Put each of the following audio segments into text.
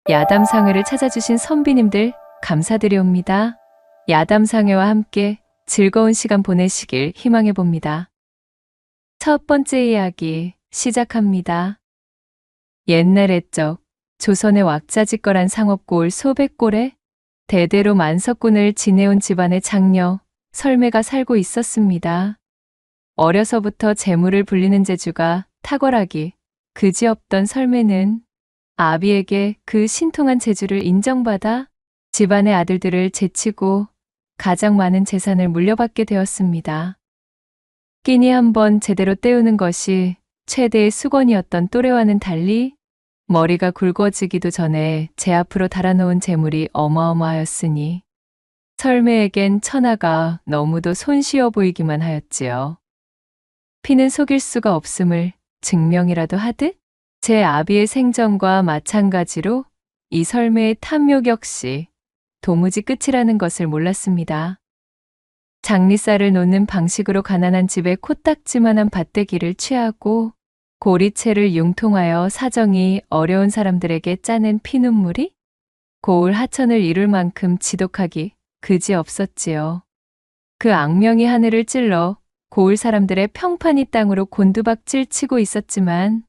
야담상회를 찾아주신 선비님들 감사드리옵니다. 야담상회와 함께 즐거운 시간 보내시길 희망해 봅니다. 첫 번째 이야기 시작합니다. 옛날 옛적 조선의 왁자지껄한 상업고을 소백골에 대대로 만석군을 지내온 집안의 장녀 설매가 살고 있었습니다. 어려서부터 재물을 불리는 재주가 탁월하기 그지없던 설매는 아비에게 그 신통한 재주를 인정받아 집안의 아들들을 제치고 가장 많은 재산을 물려받게 되었습니다. 끼니 한번 제대로 때우는 것이 최대의 수건이었던 또래와는 달리 머리가 굵어지기도 전에 제 앞으로 달아놓은 재물이 어마어마하였으니 설매에겐 천하가 너무도 손쉬워 보이기만 하였지요. 피는 속일 수가 없음을 증명이라도 하듯 제 아비의 생전과 마찬가지로 이 설매의 탐욕 역시 도무지 끝이라는 것을 몰랐습니다. 장리쌀을 놓는 방식으로 가난한 집에 코딱지만한 밭대기를 취하고 고리채를 융통하여 사정이 어려운 사람들에게 짜낸 피눈물이 고을 하천을 이룰 만큼 지독하기 그지없었지요. 그 악명이 하늘을 찔러 고을 사람들의 평판이 땅으로 곤두박질 치고 있었지만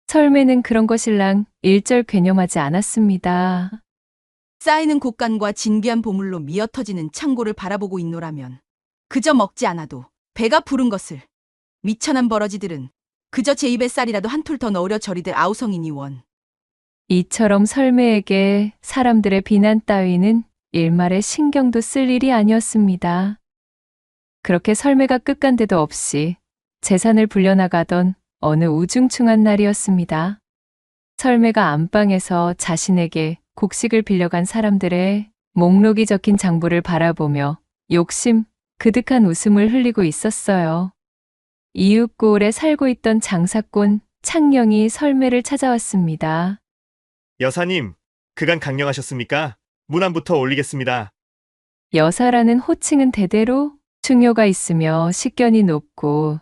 설매는 그런 것일랑 일절 괴념하지 않았습니다. 쌓이는 곡간과 진귀한 보물로 미어터지는 창고를 바라보고 있노라면 그저 먹지 않아도 배가 부른 것을 미천한 버러지들은 그저 제 입에 쌀이라도 한 톨 더 넣으려 저리들 아우성이니 원. 이처럼 설매에게 사람들의 비난 따위는 일말의 신경도 쓸 일이 아니었습니다. 그렇게 설매가 끝간데도 없이 재산을 불려나가던 어느 우중충한 날이었습니다. 설매가 안방에서 자신에게 곡식을 빌려간 사람들의 목록이 적힌 장부를 바라보며 욕심 그득한 웃음을 흘리고 있었어요. 이웃고을에 살고 있던 장사꾼 창령이 설매를 찾아왔습니다. 여사님, 그간 강령하셨습니까? 문안부터 올리겠습니다. 여사라는 호칭은 대대로 충효가 있으며 식견이 높고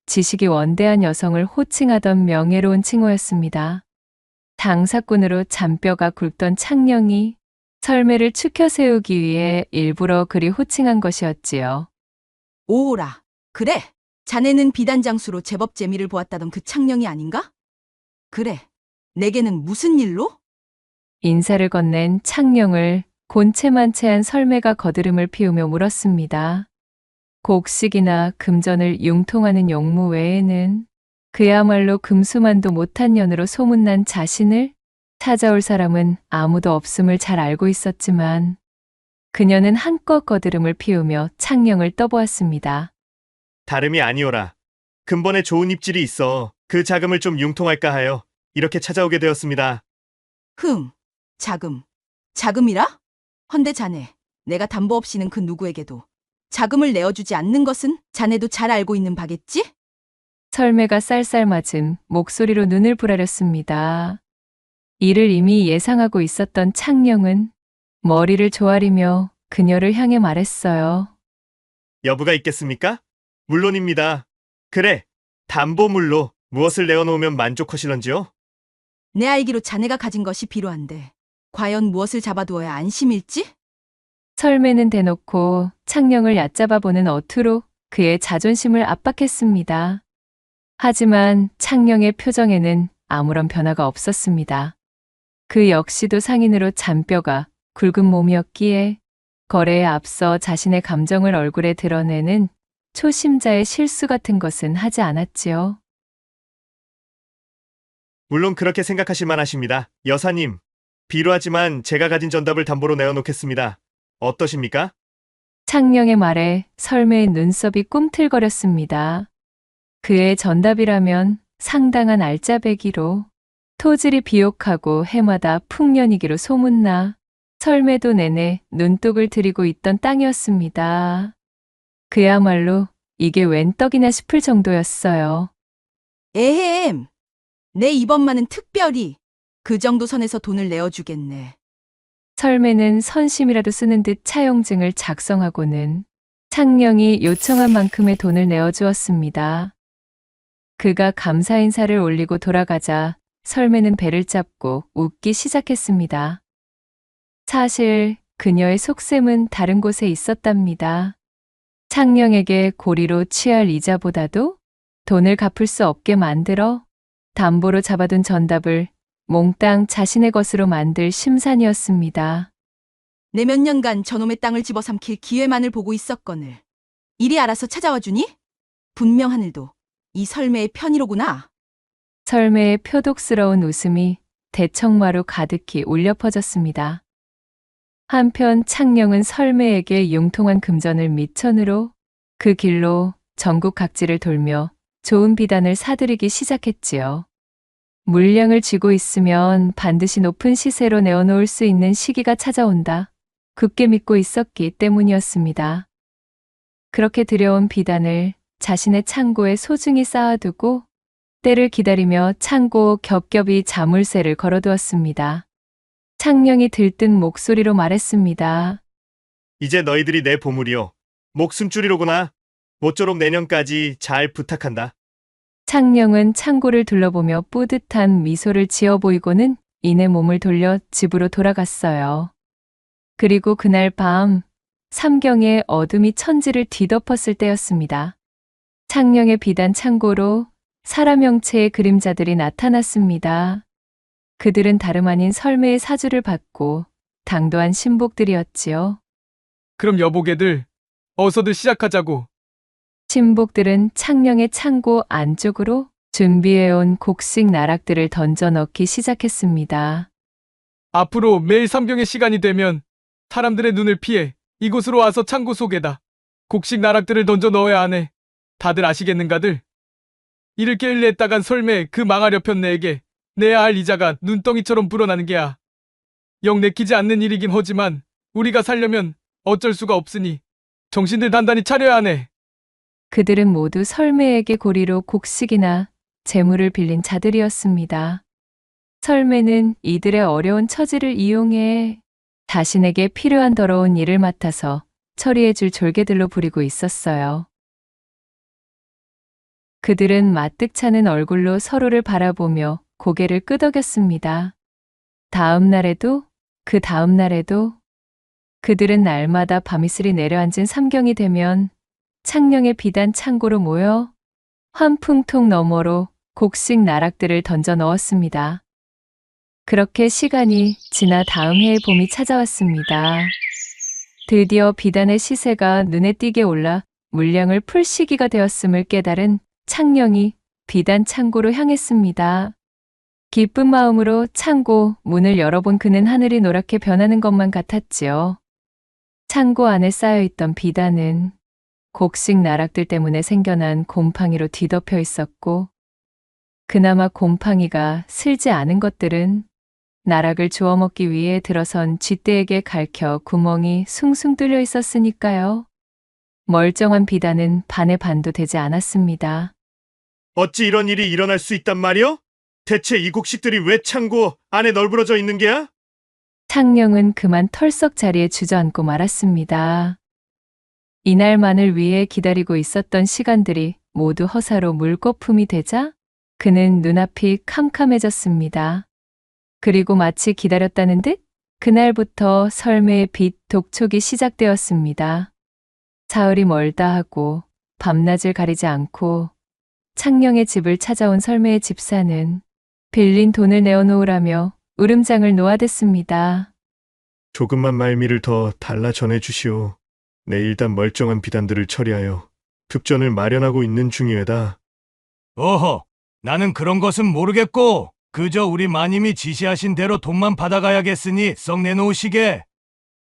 지식이 원대한 여성을 호칭하던 명예로운 칭호였습니다. 장사꾼으로 잔뼈가 굵던 창령이 설매를 추켜 세우기 위해 일부러 그리 호칭한 것이었지요. 오오라. 그래. 자네는 비단장수로 제법 재미를 보았다던 그 창령이 아닌가? 그래. 내게는 무슨 일로? 인사를 건넨 창령을 곤채만채한 설매가 거드름을 피우며 물었습니다. 곡식이나 금전을 융통하는 용무 외에는 그야말로 금수만도 못한 년으로 소문난 자신을 찾아올 사람은 아무도 없음을 잘 알고 있었지만 그녀는 한껏 거드름을 피우며 창령을 떠보았습니다. 다름이 아니오라. 근본에 좋은 입질이 있어 그 자금을 좀 융통할까 하여 이렇게 찾아오게 되었습니다. 자금. 자금이라? 헌데 자네, 내가 담보 없이는 그 누구에게도 자금을 내어주지 않는 것은 자네도 잘 알고 있는 바겠지? 설매가 쌀쌀맞은 목소리로 눈을 부라렸습니다. 이를 이미 예상하고 있었던 창령은 머리를 조아리며 그녀를 향해 말했어요. 여부가 있겠습니까? 물론입니다. 그래, 담보물로 무엇을 내어놓으면 만족하실런지요? 내 알기로 자네가 가진 것이 필요한데 과연 무엇을 잡아두어야 안심일지? 설매는 대놓고 창령을 얕잡아 보는 어투로 그의 자존심을 압박했습니다. 하지만 창령의 표정에는 아무런 변화가 없었습니다. 그 역시도 상인으로 잔뼈가 굵은 몸이었기에 거래에 앞서 자신의 감정을 얼굴에 드러내는 초심자의 실수 같은 것은 하지 않았지요. 물론 그렇게 생각하실 만하십니다. 여사님, 비루하지만 제가 가진 전답을 담보로 내어놓겠습니다. 어떠십니까? 창령의 말에 설매의 눈썹이 꿈틀거렸습니다. 그의 전답이라면 상당한 알짜배기로 토질이 비옥하고 해마다 풍년이기로 소문나 설매도 내내 눈독을 들이고 있던 땅이었습니다. 그야말로 이게 웬 떡이냐 싶을 정도였어요. 에헴. 내 이번만은 특별히 그 정도 선에서 돈을 내어주겠네. 설매는 선심이라도 쓰는 듯 차용증을 작성하고는 창령이 요청한 만큼의 돈을 내어주었습니다. 그가 감사 인사를 올리고 돌아가자 설매는 배를 잡고 웃기 시작했습니다. 사실 그녀의 속셈은 다른 곳에 있었답니다. 창령에게 고리로 취할 이자보다도 돈을 갚을 수 없게 만들어 담보로 잡아둔 전답을 몽땅 자신의 것으로 만들 심산이었습니다. 내 몇 년간 저놈의 땅을 집어삼킬 기회만을 보고 있었거늘 일이 알아서 찾아와 주니? 분명 하늘도 이 설매의 편이로구나. 설매의 표독스러운 웃음이 대청마로 가득히 울려 퍼졌습니다. 한편 창령은 설매에게 융통한 금전을 미천으로 그 길로 전국 각지를 돌며 좋은 비단을 사들이기 시작했지요. 물량을 쥐고 있으면 반드시 높은 시세로 내어놓을 수 있는 시기가 찾아온다. 굳게 믿고 있었기 때문이었습니다. 그렇게 들여온 비단을 자신의 창고에 소중히 쌓아두고 때를 기다리며 창고 겹겹이 자물쇠를 걸어두었습니다. 창령이 들뜬 목소리로 말했습니다. 이제 너희들이 내 보물이요. 목숨줄이로구나. 모쪼록 내년까지 잘 부탁한다. 창령은 창고를 둘러보며 뿌듯한 미소를 지어 보이고는 이내 몸을 돌려 집으로 돌아갔어요. 그리고 그날 밤 삼경의 어둠이 천지를 뒤덮었을 때였습니다. 창령의 비단 창고로 사람 형체의 그림자들이 나타났습니다. 그들은 다름 아닌 설매의 사주를 받고 당도한 신복들이었지요. 그럼 여보게들, 어서들 시작하자고. 신복들은 창령의 창고 안쪽으로 준비해온 곡식 나락들을 던져 넣기 시작했습니다. 앞으로 매일 삼경의 시간이 되면 사람들의 눈을 피해 이곳으로 와서 창고 속에다 곡식 나락들을 던져 넣어야 하네. 다들 아시겠는가들? 이를 게을리 했다간 설매 그 망하려 편 내에게 내야 할 이자가 눈덩이처럼 불어나는 게야. 영 내키지 않는 일이긴 하지만 우리가 살려면 어쩔 수가 없으니 정신들 단단히 차려야 하네. 그들은 모두 설매에게 고리로 곡식이나 재물을 빌린 자들이었습니다. 설매는 이들의 어려운 처지를 이용해 자신에게 필요한 더러운 일을 맡아서 처리해줄 졸개들로 부리고 있었어요. 그들은 마뜩찮은 얼굴로 서로를 바라보며 고개를 끄덕였습니다. 다음 날에도 그 다음 날에도 그들은 날마다 밤이슬이 내려앉은 삼경이 되면 창령의 비단 창고로 모여 환풍통 너머로 곡식 나락들을 던져 넣었습니다. 그렇게 시간이 지나 다음 해의 봄이 찾아왔습니다. 드디어 비단의 시세가 눈에 띄게 올라 물량을 풀 시기가 되었음을 깨달은 창령이 비단 창고로 향했습니다. 기쁜 마음으로 창고 문을 열어본 그는 하늘이 노랗게 변하는 것만 같았지요. 창고 안에 쌓여있던 비단은 곡식 나락들 때문에 생겨난 곰팡이로 뒤덮여 있었고, 그나마 곰팡이가 슬지 않은 것들은 나락을 주워 먹기 위해 들어선 쥐떼에게 갈켜 구멍이 숭숭 뚫려 있었으니까요. 멀쩡한 비단은 반의 반도 되지 않았습니다. 어찌 이런 일이 일어날 수 있단 말이오? 대체 이 곡식들이 왜 창고 안에 널브러져 있는 게야? 창령은 그만 털썩 자리에 주저앉고 말았습니다. 이날만을 위해 기다리고 있었던 시간들이 모두 허사로 물거품이 되자 그는 눈앞이 캄캄해졌습니다. 그리고 마치 기다렸다는 듯 그날부터 설매의 빛 독촉이 시작되었습니다. 사흘이 멀다 하고 밤낮을 가리지 않고 창령의 집을 찾아온 설매의 집사는 빌린 돈을 내어놓으라며 울음장을 놓아댔습니다. 조금만 말미를 더 달라 전해주시오. 내 일단 멀쩡한 비단들을 처리하여 급전을 마련하고 있는 중이외다. 어허, 나는 그런 것은 모르겠고 그저 우리 마님이 지시하신 대로 돈만 받아가야겠으니 썩 내놓으시게.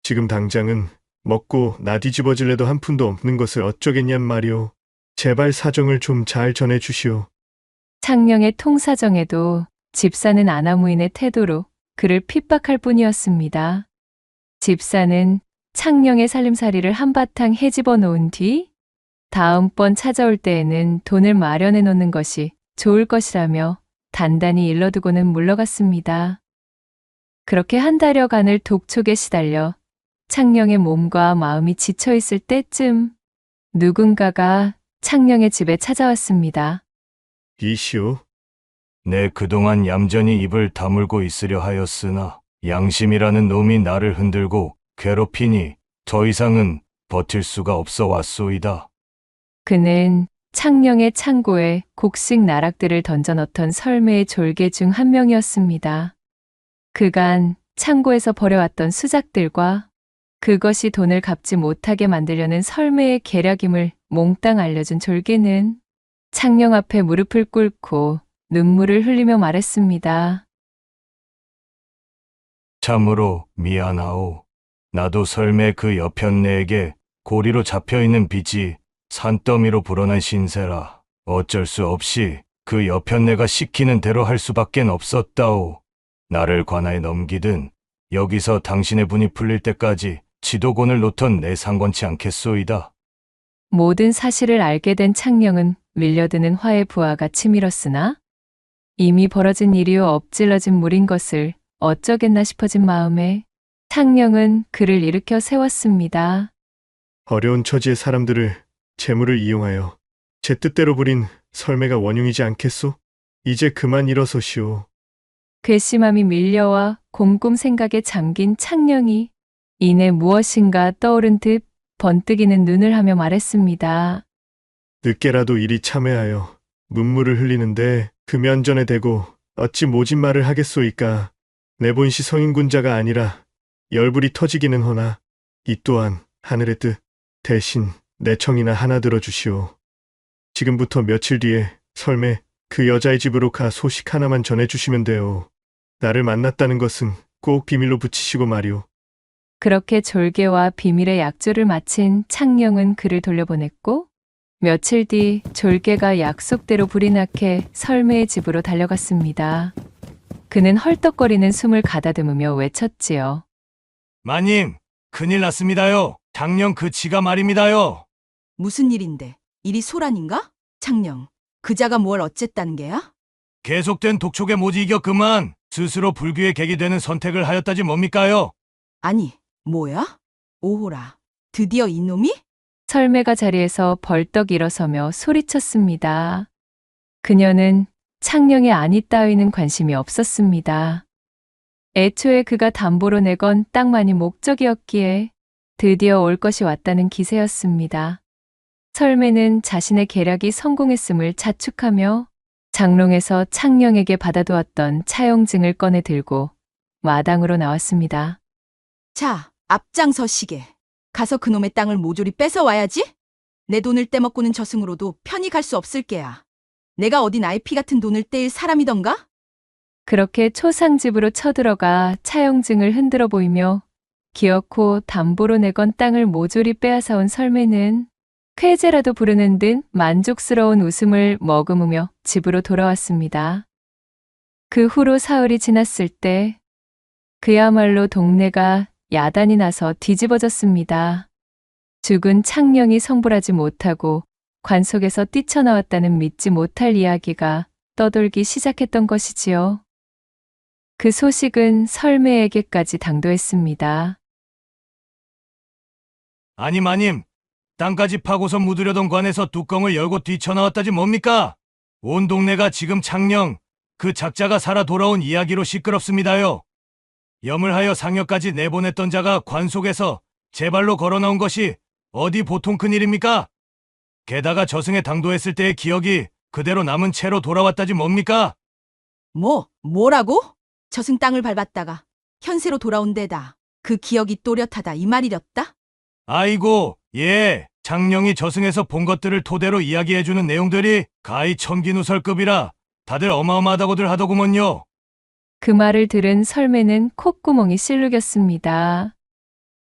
지금 당장은 먹고 나 뒤집어질래도 한 푼도 없는 것을 어쩌겠냔 말이오. 제발 사정을 좀 잘 전해주시오. 창령의 통사정에도 집사는 아나무인의 태도로 그를 핍박할 뿐이었습니다. 집사는 창령의 살림살이를 한바탕 헤집어 놓은 뒤 다음번 찾아올 때에는 돈을 마련해 놓는 것이 좋을 것이라며 단단히 일러두고는 물러갔습니다. 그렇게 한 달여간을 독촉에 시달려 창령의 몸과 마음이 지쳐 있을 때쯤 누군가가 창령의 집에 찾아왔습니다. 이시오. 내 그동안 얌전히 입을 다물고 있으려 하였으나 양심이라는 놈이 나를 흔들고 괴롭히니 더 이상은 버틸 수가 없어 왔소이다. 그는 창녕의 창고에 곡식 나락들을 던져넣던 설매의 졸개 중 한 명이었습니다. 그간 창고에서 버려왔던 수작들과 그것이 돈을 갚지 못하게 만들려는 설매의 계략임을 몽땅 알려준 졸개는 창녕 앞에 무릎을 꿇고 눈물을 흘리며 말했습니다. 참으로 미안하오. 나도 설매 그 여편네에게 고리로 잡혀있는 빚이 산더미로 불어난 신세라 어쩔 수 없이 그 여편네가 시키는 대로 할 수밖엔 없었다오. 나를 관아에 넘기든 여기서 당신의 분이 풀릴 때까지 지도곤을 놓던 내 상관치 않겠소이다. 모든 사실을 알게 된 창녕은 밀려드는 화의 부하가 치밀었으나 이미 벌어진 일이요 엎질러진 물인 것을 어쩌겠나 싶어진 마음에 창녕은 그를 일으켜 세웠습니다. 어려운 처지의 사람들을 재물을 이용하여 제 뜻대로 부린 설매가 원흉이지 않겠소? 이제 그만 일어서시오. 괘씸함이 밀려와 곰곰 생각에 잠긴 창녕이 이내 무엇인가 떠오른 듯 번뜩이는 눈을 하며 말했습니다. 늦게라도 이리 참회하여 눈물을 흘리는데 그 면전에 대고 어찌 모진 말을 하겠소이까. 내 본시 성인군자가 아니라 열불이 터지기는 허나 이 또한 하늘의 뜻 대신 내 청이나 하나 들어주시오. 지금부터 며칠 뒤에 설매 그 여자의 집으로 가 소식 하나만 전해주시면 돼요. 나를 만났다는 것은 꼭 비밀로 붙이시고 말이오. 그렇게 졸개와 비밀의 약조를 마친 창녕은 그를 돌려보냈고 며칠 뒤 졸개가 약속대로 불이 나게 설매의 집으로 달려갔습니다. 그는 헐떡거리는 숨을 가다듬으며 외쳤지요. 마님, 큰일 났습니다요. 장령 그 지가 말입니다요. 무슨 일인데? 일이 소란인가? 창녕, 그자가 뭘 어쨌다는 게야? 계속된 독촉에 못 이겨 그만 스스로 불귀의 객이 되는 선택을 하였다지 뭡니까요? 아니, 뭐야? 오호라, 드디어 이놈이? 설매가 자리에서 벌떡 일어서며 소리쳤습니다. 그녀는 창녕의 안위 따위는 관심이 없었습니다. 애초에 그가 담보로 내건 땅만이 목적이었기에 드디어 올 것이 왔다는 기세였습니다. 설매는 자신의 계략이 성공했음을 자축하며 장롱에서 창녕에게 받아두었던 차용증을 꺼내 들고 마당으로 나왔습니다. 자, 앞장서시게. 가서 그놈의 땅을 모조리 뺏어와야지? 내 돈을 떼먹고는 저승으로도 편히 갈 수 없을 게야. 내가 어디 나의 피 같은 돈을 떼일 사람이던가? 그렇게 초상집으로 쳐들어가 차용증을 흔들어 보이며 기어코 담보로 내건 땅을 모조리 빼앗아온 설매는 쾌재라도 부르는 듯 만족스러운 웃음을 머금으며 집으로 돌아왔습니다. 그 후로 사흘이 지났을 때 그야말로 동네가 야단이 나서 뒤집어졌습니다. 죽은 창녕이 성불하지 못하고 관 속에서 뛰쳐나왔다는 믿지 못할 이야기가 떠돌기 시작했던 것이지요. 그 소식은 설매에게까지 당도했습니다. 아니 마님, 땅까지 파고서 묻으려던 관에서 뚜껑을 열고 뛰쳐나왔다지 뭡니까? 온 동네가 지금 창녕, 그 작자가 살아 돌아온 이야기로 시끄럽습니다요. 염을 하여 상여까지 내보냈던 자가 관 속에서 제 발로 걸어 나온 것이 어디 보통 큰일입니까? 게다가 저승에 당도했을 때의 기억이 그대로 남은 채로 돌아왔다지 뭡니까? 뭐라고? 저승 땅을 밟았다가 현세로 돌아온 데다 그 기억이 또렷하다 이 말이렸다? 아이고, 예, 장령이 저승에서 본 것들을 토대로 이야기해주는 내용들이 가히 천기누설급이라 다들 어마어마하다고들 하더구먼요. 그 말을 들은 설매는 콧구멍이 실룩였습니다.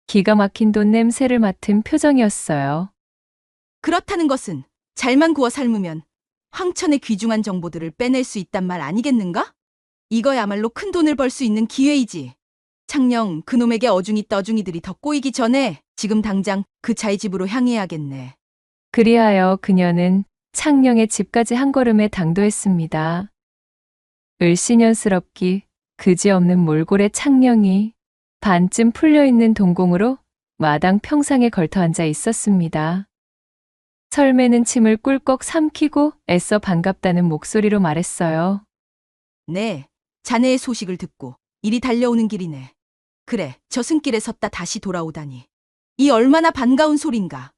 기가 막힌 돈 냄새를 맡은 표정이었어요. 그렇다는 것은 잘만 구워 삶으면 황천의 귀중한 정보들을 빼낼 수 있단 말 아니겠는가? 이거야말로 큰 돈을 벌 수 있는 기회이지. 창녕, 그놈에게 어중이 떠중이들이 더 꼬이기 전에 지금 당장 그 자의 집으로 향해야겠네. 그리하여 그녀는 창녕의 집까지 한 걸음에 당도했습니다. 을씨년스럽기 그지없는 몰골의 창녕이 반쯤 풀려있는 동공으로 마당 평상에 걸터 앉아 있었습니다. 설매는 침을 꿀꺽 삼키고 애써 반갑다는 목소리로 말했어요. 네, 자네의 소식을 듣고 이리 달려오는 길이네. 그래, 저승길에 섰다 다시 돌아오다니. 이 얼마나 반가운 소린가.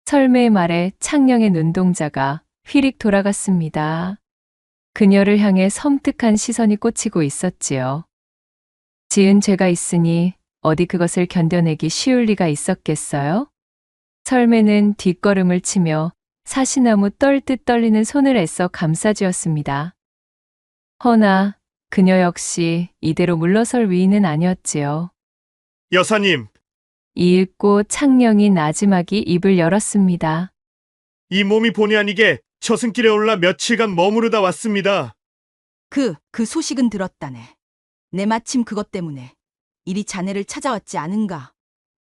설매의 말에 창령의 눈동자가 휘릭 돌아갔습니다. 그녀를 향해 섬뜩한 시선이 꽂히고 있었지요. 지은 죄가 있으니 어디 그것을 견뎌내기 쉬울 리가 있었겠어요? 설매는 뒷걸음을 치며 사시나무 떨듯 떨리는 손을 애써 감싸쥐었습니다. 허나 그녀 역시 이대로 물러설 위인은 아니었지요. 여사님, 이윽고 창령이 나지막이 입을 열었습니다. 이 몸이 본의 아니게 저승길에 올라 며칠간 머무르다 왔습니다. 그 소식은 들었다네. 내 마침 그것 때문에 이리 자네를 찾아왔지 않은가.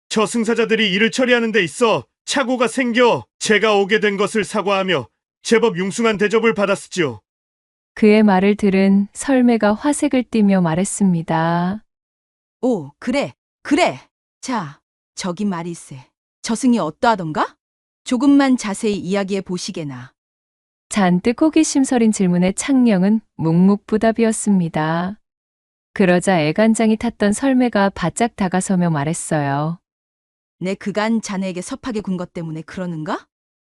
저승사자들이 일을 처리하는 데 있어 착오가 생겨 제가 오게 된 것을 사과하며 제법 융숭한 대접을 받았지요. 그의 말을 들은 설매가 화색을 띠며 말했습니다. 오, 그래. 자, 저기 말일세. 저승이 어떠하던가? 조금만 자세히 이야기해 보시게나. 잔뜩 호기심 서린 질문에 창령은 묵묵부답이었습니다. 그러자 애간장이 탔던 설매가 바짝 다가서며 말했어요. 내 그간 자네에게 섭하게 군 것 때문에 그러는가?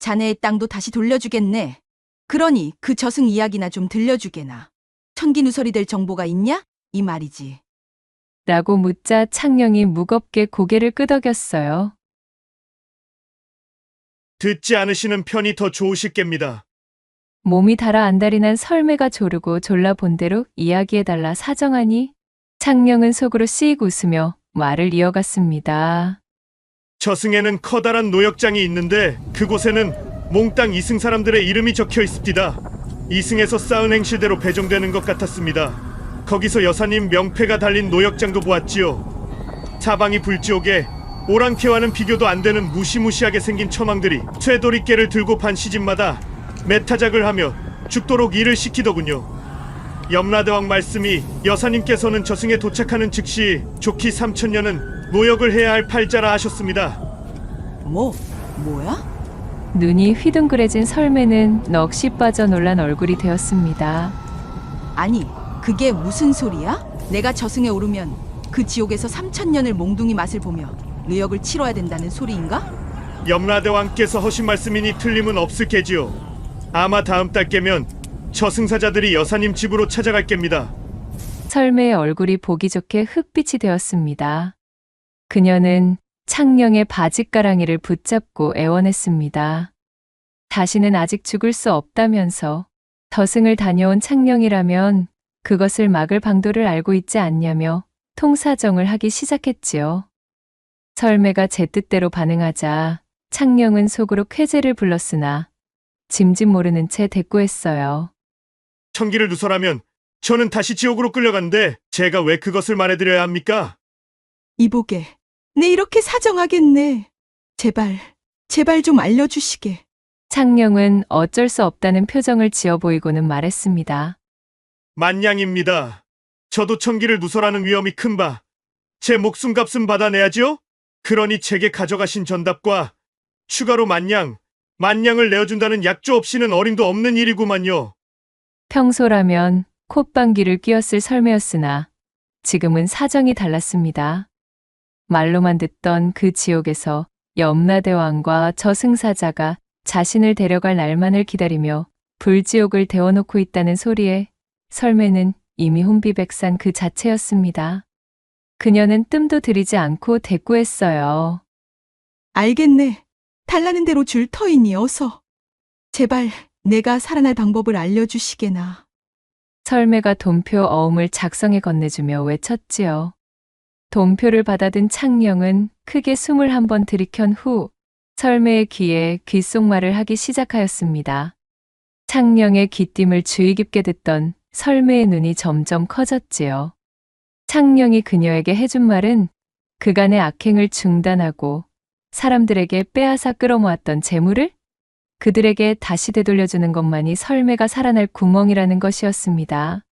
자네의 땅도 다시 돌려주겠네. 그러니 그 저승 이야기나 좀 들려주게나. 천기누설이 될 정보가 있냐? 이 말이지. 라고 묻자 창령이 무겁게 고개를 끄덕였어요. 듣지 않으시는 편이 더 좋으실 겁니다. 몸이 달아 안달이 난 설매가 조르고 졸라 본대로 이야기해달라 사정하니 창령은 속으로 씩 웃으며 말을 이어갔습니다. 저승에는 커다란 노역장이 있는데 그곳에는 몽땅 이승 사람들의 이름이 적혀 있습니다. 이승에서 쌓은 행실대로 배정되는 것 같았습니다. 거기서 여사님 명패가 달린 노역장도 보았지요. 사방이 불지옥에 오랑캐와는 비교도 안 되는 무시무시하게 생긴 처망들이 쇠도리깨를 들고 반 시집마다 매타작을 하며 죽도록 일을 시키더군요. 염라대왕 말씀이 여사님께서는 저승에 도착하는 즉시 좋기 3천년은 노역을 해야 할 팔자라 하셨습니다. 뭐야? 눈이 휘둥그레진 설매는 넋이 빠져 놀란 얼굴이 되었습니다. 아니, 그게 무슨 소리야? 내가 저승에 오르면 그 지옥에서 3천년을 몽둥이 맛을 보며 노역을 치러야 된다는 소리인가? 염라대왕께서 하신 말씀이니 틀림은 없을 게지요. 아마 다음 달 깨면 저승사자들이 여사님 집으로 찾아갈 겁니다. 설매의 얼굴이 보기 좋게 흑빛이 되었습니다. 그녀는 창령의 바짓가랑이를 붙잡고 애원했습니다. 자신은 아직 죽을 수 없다면서 저승을 다녀온 창령이라면 그것을 막을 방도를 알고 있지 않냐며 통사정을 하기 시작했지요. 설매가 제 뜻대로 반응하자 창령은 속으로 쾌재를 불렀으나 짐짓 모르는 채 대꾸했어요. 천기를 누설하면 저는 다시 지옥으로 끌려간데 제가 왜 그것을 말해드려야 합니까? 이보게, 내 이렇게 사정하겠네. 제발 좀 알려주시게. 창령은 어쩔 수 없다는 표정을 지어 보이고는 말했습니다. 만냥입니다. 저도 천기를 누설하는 위험이 큰 바, 제 목숨값은 받아내야지요? 그러니 제게 가져가신 전답과 추가로 만냥을 내어준다는 약조 없이는 어림도 없는 일이구만요. 평소라면 콧방귀를 뀌었을 설매였으나 지금은 사정이 달랐습니다. 말로만 듣던 그 지옥에서 염라대왕과 저승사자가 자신을 데려갈 날만을 기다리며 불지옥을 데워놓고 있다는 소리에 설매는 이미 혼비백산 그 자체였습니다. 그녀는 뜸도 들이지 않고 대꾸했어요. 알겠네. 달라는 대로 줄 터이니 어서. 제발 내가 살아날 방법을 알려주시게나. 설매가 돈표 어음을 작성해 건네주며 외쳤지요. 돈표를 받아든 창령은 크게 숨을 한번 들이켠 후 설매의 귀에 귓속말을 하기 시작하였습니다. 창령의 귀띔을 주의 깊게 듣던 설매의 눈이 점점 커졌지요. 창령이 그녀에게 해준 말은 그간의 악행을 중단하고 사람들에게 빼앗아 끌어모았던 재물을 그들에게 다시 되돌려주는 것만이 설매가 살아날 구멍이라는 것이었습니다.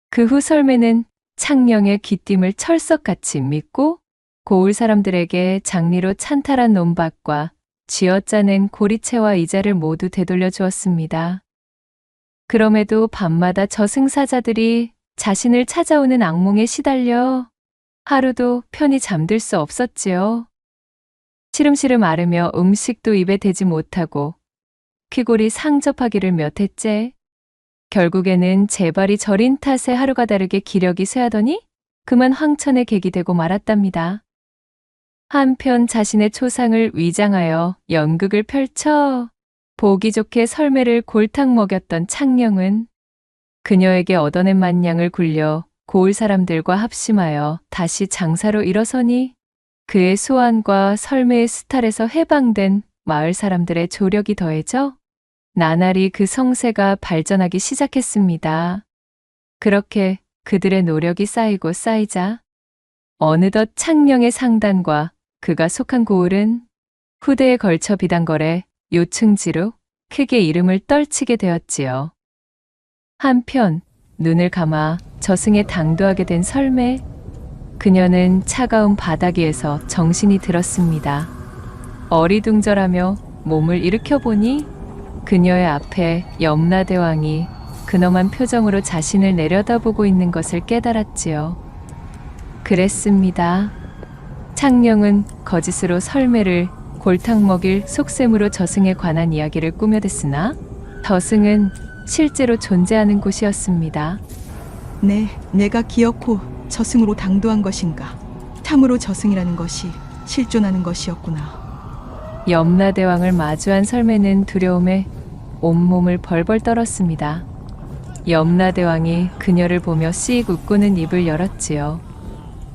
그 후 설매는 창령의 귀띔을 철석같이 믿고 고을 사람들에게 장리로 찬탈한 논밭과 쥐어짜낸 고리채와 이자를 모두 되돌려 주었습니다. 그럼에도 밤마다 저승사자들이 자신을 찾아오는 악몽에 시달려 하루도 편히 잠들 수 없었지요. 시름시름 앓으며 음식도 입에 대지 못하고 퀴골이 상접하기를 몇 해째. 결국에는 재발이 저린 탓에 하루가 다르게 기력이 쇠하더니 그만 황천에 객이 되고 말았답니다. 한편 자신의 초상을 위장하여 연극을 펼쳐 보기 좋게 설매를 골탕 먹였던 창령은 그녀에게 얻어낸 만냥을 굴려 고을 사람들과 합심하여 다시 장사로 일어서니 그의 소환과 설매의 수탈에서 해방된 마을 사람들의 조력이 더해져 나날이 그 성세가 발전하기 시작했습니다. 그렇게 그들의 노력이 쌓이고 쌓이자 어느덧 창령의 상단과 그가 속한 고을은 후대에 걸쳐 비단거래 요충지로 크게 이름을 떨치게 되었지요. 한편 눈을 감아 저승에 당도하게 된 설매, 그녀는 차가운 바닥 위에서 정신이 들었습니다. 어리둥절하며 몸을 일으켜 보니 그녀의 앞에 염라대왕이 근엄한 표정으로 자신을 내려다보고 있는 것을 깨달았지요. 그랬습니다. 창령은 거짓으로 설매를 골탕 먹일 속셈으로 저승에 관한 이야기를 꾸며댔으나 저승은 실제로 존재하는 곳이었습니다. 네, 내가 기어코 저승으로 당도한 것인가? 참으로 저승이라는 것이 실존하는 것이었구나. 염라대왕을 마주한 설매는 두려움에 온몸을 벌벌 떨었습니다. 염라대왕이 그녀를 보며 씩 웃고는 입을 열었지요.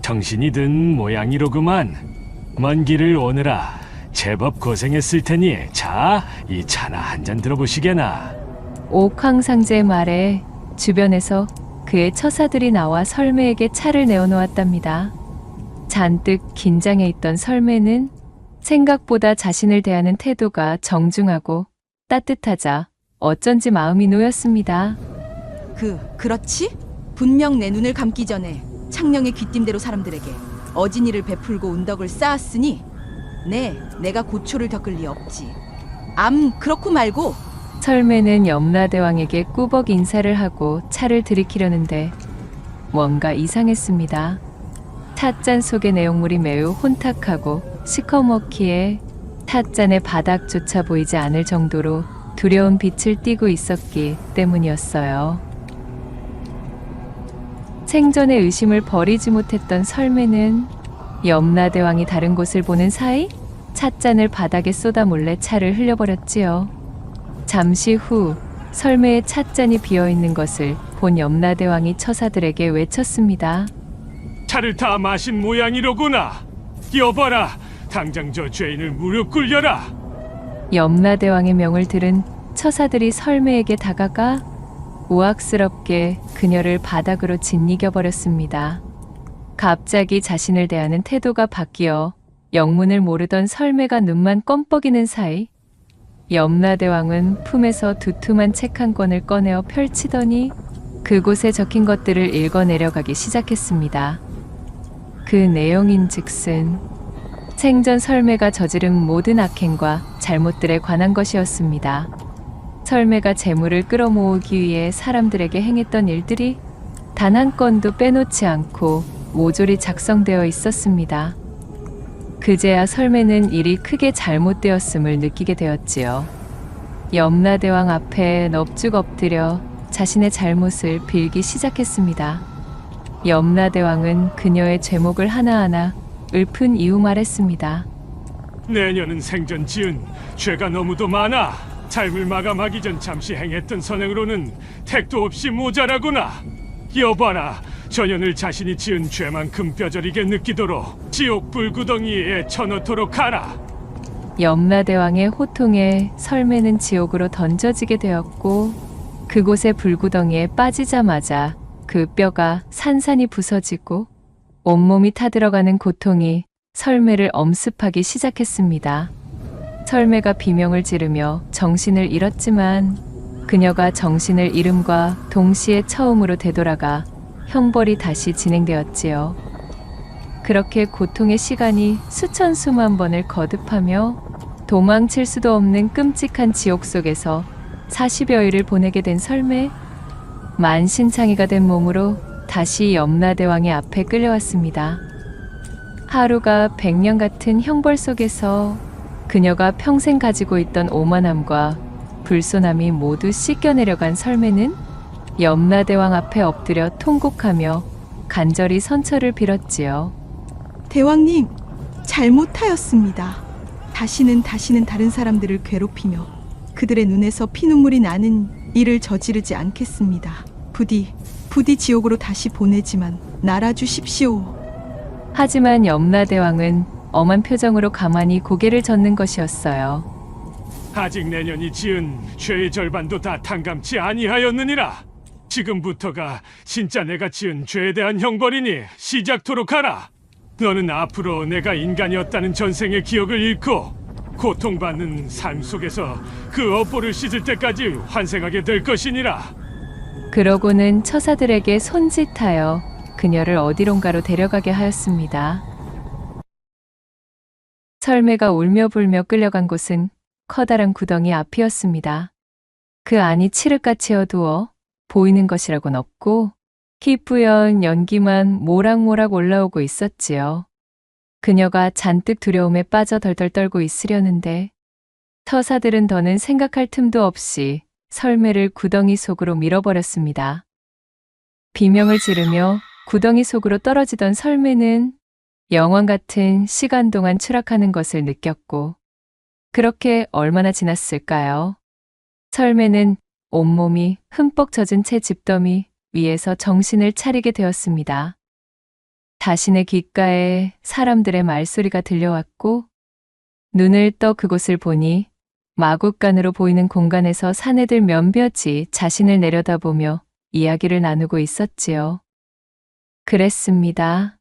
정신이 든 모양이로구만. 먼 길을 오느라 제법 고생했을 테니 자, 이 차나 한 잔 들어보시게나. 옥황상제의 말에 주변에서 그의 처사들이 나와 설매에게 차를 내어놓았답니다. 잔뜩 긴장해 있던 설매는 생각보다 자신을 대하는 태도가 정중하고 따뜻하자 어쩐지 마음이 놓였습니다. 그렇지? 분명 내 눈을 감기 전에 창령의 귀띔대로 사람들에게 어진이를 베풀고 운덕을 쌓았으니 내가 고초를 겪을 리 없지. 그렇고 말고. 설매는 염라대왕에게 꾸벅 인사를 하고 차를 들이키려는데 뭔가 이상했습니다. 찻잔 속의 내용물이 매우 혼탁하고 시커멓기에 찻잔의 바닥조차 보이지 않을 정도로 두려운 빛을 띠고 있었기 때문이었어요. 생전의 의심을 버리지 못했던 설매는 염라대왕이 다른 곳을 보는 사이 찻잔을 바닥에 쏟아 몰래 차를 흘려버렸지요. 잠시 후 설매의 찻잔이 비어있는 것을 본 염라대왕이 처사들에게 외쳤습니다. 차를 다 마신 모양이로구나. 여봐라, 당장 저 죄인을 무릎 꿇려라. 염라대왕의 명을 들은 처사들이 설매에게 다가가 우악스럽게 그녀를 바닥으로 짓이겨 버렸습니다. 갑자기 자신을 대하는 태도가 바뀌어 영문을 모르던 설매가 눈만 껌뻑이는 사이 염라대왕은 품에서 두툼한 책 한 권을 꺼내어 펼치더니 그곳에 적힌 것들을 읽어 내려가기 시작했습니다. 그 내용인즉슨 생전 설매가 저지른 모든 악행과 잘못들에 관한 것이었습니다. 설매가 재물을 끌어모으기 위해 사람들에게 행했던 일들이 단 한 건도 빼놓지 않고 모조리 작성되어 있었습니다. 그제야 설매는 일이 크게 잘못되었음을 느끼게 되었지요. 염라대왕 앞에 넙죽 엎드려 자신의 잘못을 빌기 시작했습니다. 염라대왕은 그녀의 죄목을 하나하나 읊은 이후 말했습니다. 내년은 생전 지은 죄가 너무도 많아. 삶을 마감하기 전 잠시 행했던 선행으로는 택도 없이 모자라구나. 여봐라, 전년을 자신이 지은 죄만큼 뼈저리게 느끼도록 지옥 불구덩이에 쳐넣도록 하라. 염라대왕의 호통에 설매는 지옥으로 던져지게 되었고 그곳의 불구덩이에 빠지자마자 그 뼈가 산산이 부서지고 온몸이 타들어가는 고통이 설매를 엄습하기 시작했습니다. 설매가 비명을 지르며 정신을 잃었지만 그녀가 정신을 잃음과 동시에 처음으로 되돌아가 형벌이 다시 진행되었지요. 그렇게 고통의 시간이 수천 수만 번을 거듭하며 도망칠 수도 없는 끔찍한 지옥 속에서 40여일을 보내게 된 설매. 만신창이가 된 몸으로 다시 염라대왕의 앞에 끌려왔습니다. 하루가 100년 같은 형벌 속에서 그녀가 평생 가지고 있던 오만함과 불손함이 모두 씻겨내려간 설매는 염라대왕 앞에 엎드려 통곡하며 간절히 선처를 빌었지요. 대왕님, 잘못하였습니다. 다시는 다른 사람들을 괴롭히며 그들의 눈에서 피눈물이 나는 일을 저지르지 않겠습니다. 부디 지옥으로 다시 보내지만 말아주십시오. 하지만 염라대왕은 엄한 표정으로 가만히 고개를 젓는 것이었어요. 아직 내년이 지은 죄의 절반도 다 탕감치 아니하였느니라. 지금부터가 진짜 내가 지은 죄에 대한 형벌이니 시작토록 하라. 너는 앞으로 내가 인간이었다는 전생의 기억을 잃고 고통받는 삶 속에서 그 업보를 씻을 때까지 환생하게 될 것이니라. 그러고는 처사들에게 손짓하여 그녀를 어디론가로 데려가게 하였습니다. 설매가 울며 불며 끌려간 곳은 커다란 구덩이 앞이었습니다. 그 안이 칠흑같이 어두워 보이는 것이라곤 없고 희뿌연 연기만 모락모락 올라오고 있었지요. 그녀가 잔뜩 두려움에 빠져 덜덜 떨고 있으려는데 처사들은 더는 생각할 틈도 없이 설매를 구덩이 속으로 밀어버렸습니다. 비명을 지르며 구덩이 속으로 떨어지던 설매는 영원 같은 시간 동안 추락하는 것을 느꼈고, 그렇게 얼마나 지났을까요? 설매는 온몸이 흠뻑 젖은 채 집더미 위에서 정신을 차리게 되었습니다. 자신의 귓가에 사람들의 말소리가 들려왔고, 눈을 떠 그곳을 보니 마국간으로 보이는 공간에서 사내들 몇몇이 자신을 내려다보며 이야기를 나누고 있었지요. 그랬습니다.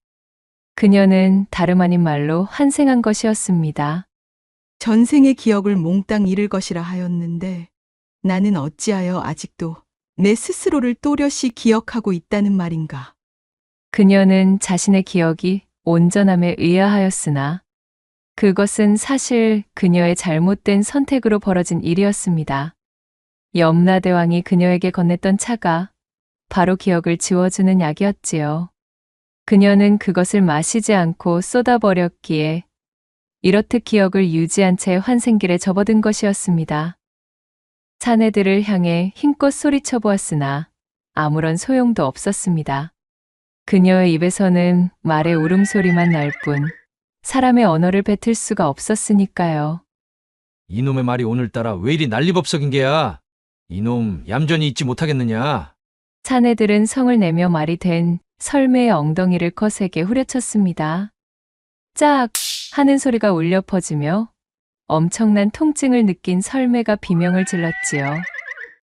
그녀는 다름 아닌 말로 환생한 것이었습니다. 전생의 기억을 몽땅 잃을 것이라 하였는데 나는 어찌하여 아직도 내 스스로를 또렷이 기억하고 있다는 말인가. 그녀는 자신의 기억이 온전함에 의아하였으나 그것은 사실 그녀의 잘못된 선택으로 벌어진 일이었습니다. 염라대왕이 그녀에게 건넸던 차가 바로 기억을 지워주는 약이었지요. 그녀는 그것을 마시지 않고 쏟아버렸기에 이렇듯 기억을 유지한 채 환생길에 접어든 것이었습니다. 사내들을 향해 힘껏 소리쳐 보았으나 아무런 소용도 없었습니다. 그녀의 입에서는 말의 울음소리만 날 뿐 사람의 언어를 뱉을 수가 없었으니까요. 이놈의 말이 오늘따라 왜 이리 난리법석인 게야? 이놈 얌전히 있지 못하겠느냐? 사내들은 성을 내며 말이 된 설매의 엉덩이를 거세게 후려쳤습니다. 짝! 하는 소리가 울려 퍼지며 엄청난 통증을 느낀 설매가 비명을 질렀지요.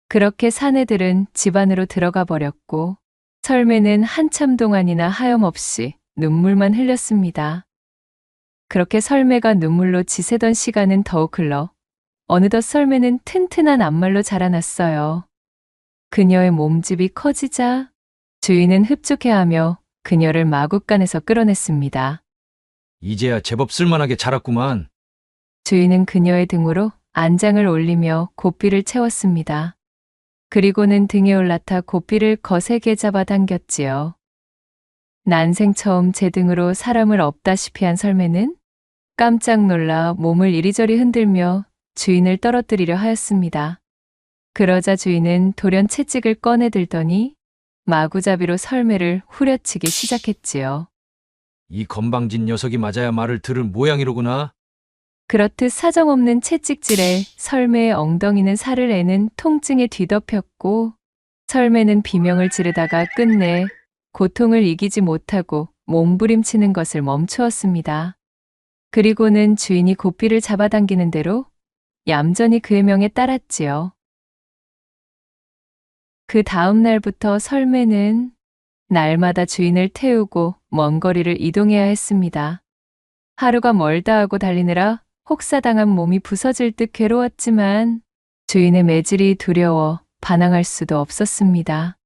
그렇게 사내들은 집 안으로 들어가 버렸고 설매는 한참 동안이나 하염없이 눈물만 흘렸습니다. 그렇게 설매가 눈물로 지새던 시간은 더욱 흘러 어느덧 설매는 튼튼한 앞말로 자라났어요. 그녀의 몸집이 커지자 주인은 흡족해하며 그녀를 마국간에서 끌어냈습니다. 이제야 제법 쓸만하게 자랐구만. 주인은 그녀의 등으로 안장을 올리며 고삐를 채웠습니다. 그리고는 등에 올라타 고삐를 거세게 잡아당겼지요. 난생 처음 제 등으로 사람을 업다시피 한 설매는 깜짝 놀라 몸을 이리저리 흔들며 주인을 떨어뜨리려 하였습니다. 그러자 주인은 돌연 채찍을 꺼내 들더니 마구잡이로 설매를 후려치기 시작했지요. 이 건방진 녀석이 맞아야 말을 들을 모양이로구나. 그렇듯 사정없는 채찍질에 설매의 엉덩이는 살을 내는 통증에 뒤덮였고 설매는 비명을 지르다가 끝내 고통을 이기지 못하고 몸부림치는 것을 멈추었습니다. 그리고는 주인이 고삐를 잡아당기는 대로 얌전히 그의 명에 따랐지요. 그 다음 날부터 설매는 날마다 주인을 태우고 먼 거리를 이동해야 했습니다. 하루가 멀다 하고 달리느라 혹사당한 몸이 부서질 듯 괴로웠지만 주인의 매질이 두려워 반항할 수도 없었습니다.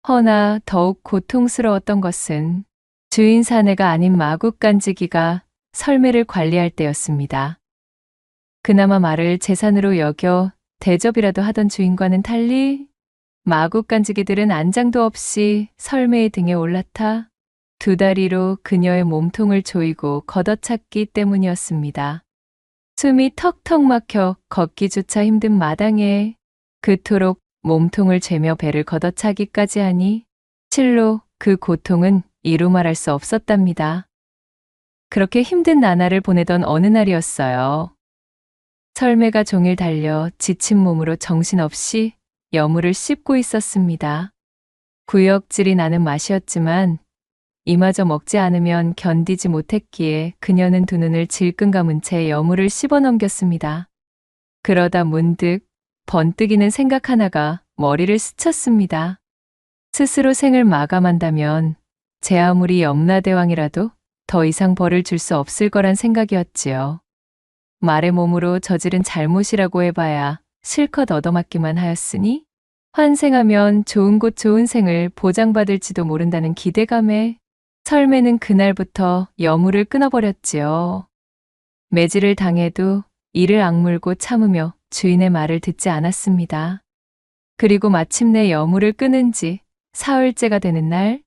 허나 더욱 고통스러웠던 것은 주인 사내가 아닌 마국간지기가 설매를 관리할 때였습니다. 그나마 말을 재산으로 여겨 대접이라도 하던 주인과는 달리 마구간지기들은 안장도 없이 설매의 등에 올라타 두 다리로 그녀의 몸통을 조이고 걷어찼기 때문이었습니다. 숨이 턱턱 막혀 걷기조차 힘든 마당에 그토록 몸통을 죄며 배를 걷어차기까지 하니 실로 그 고통은 이루 말할 수 없었답니다. 그렇게 힘든 나날을 보내던 어느 날이었어요. 설매가 종일 달려 지친 몸으로 정신없이 여물을 씹고 있었습니다. 구역질이 나는 맛이었지만 이마저 먹지 않으면 견디지 못했기에 그녀는 두 눈을 질끈 감은 채 여물을 씹어 넘겼습니다. 그러다 문득 번뜩이는 생각 하나가 머리를 스쳤습니다. 스스로 생을 마감한다면 제 아무리 염라대왕이라도 더 이상 벌을 줄 수 없을 거란 생각이었지요. 말의 몸으로 저지른 잘못이라고 해봐야 실컷 얻어맞기만 하였으니 환생하면 좋은 곳 좋은 생을 보장받을지도 모른다는 기대감에 설매는 그날부터 여물을 끊어버렸지요. 매질을 당해도 이를 악물고 참으며 주인의 말을 듣지 않았습니다. 그리고 마침내 여물을 끊은 지 사흘째가 되는 날,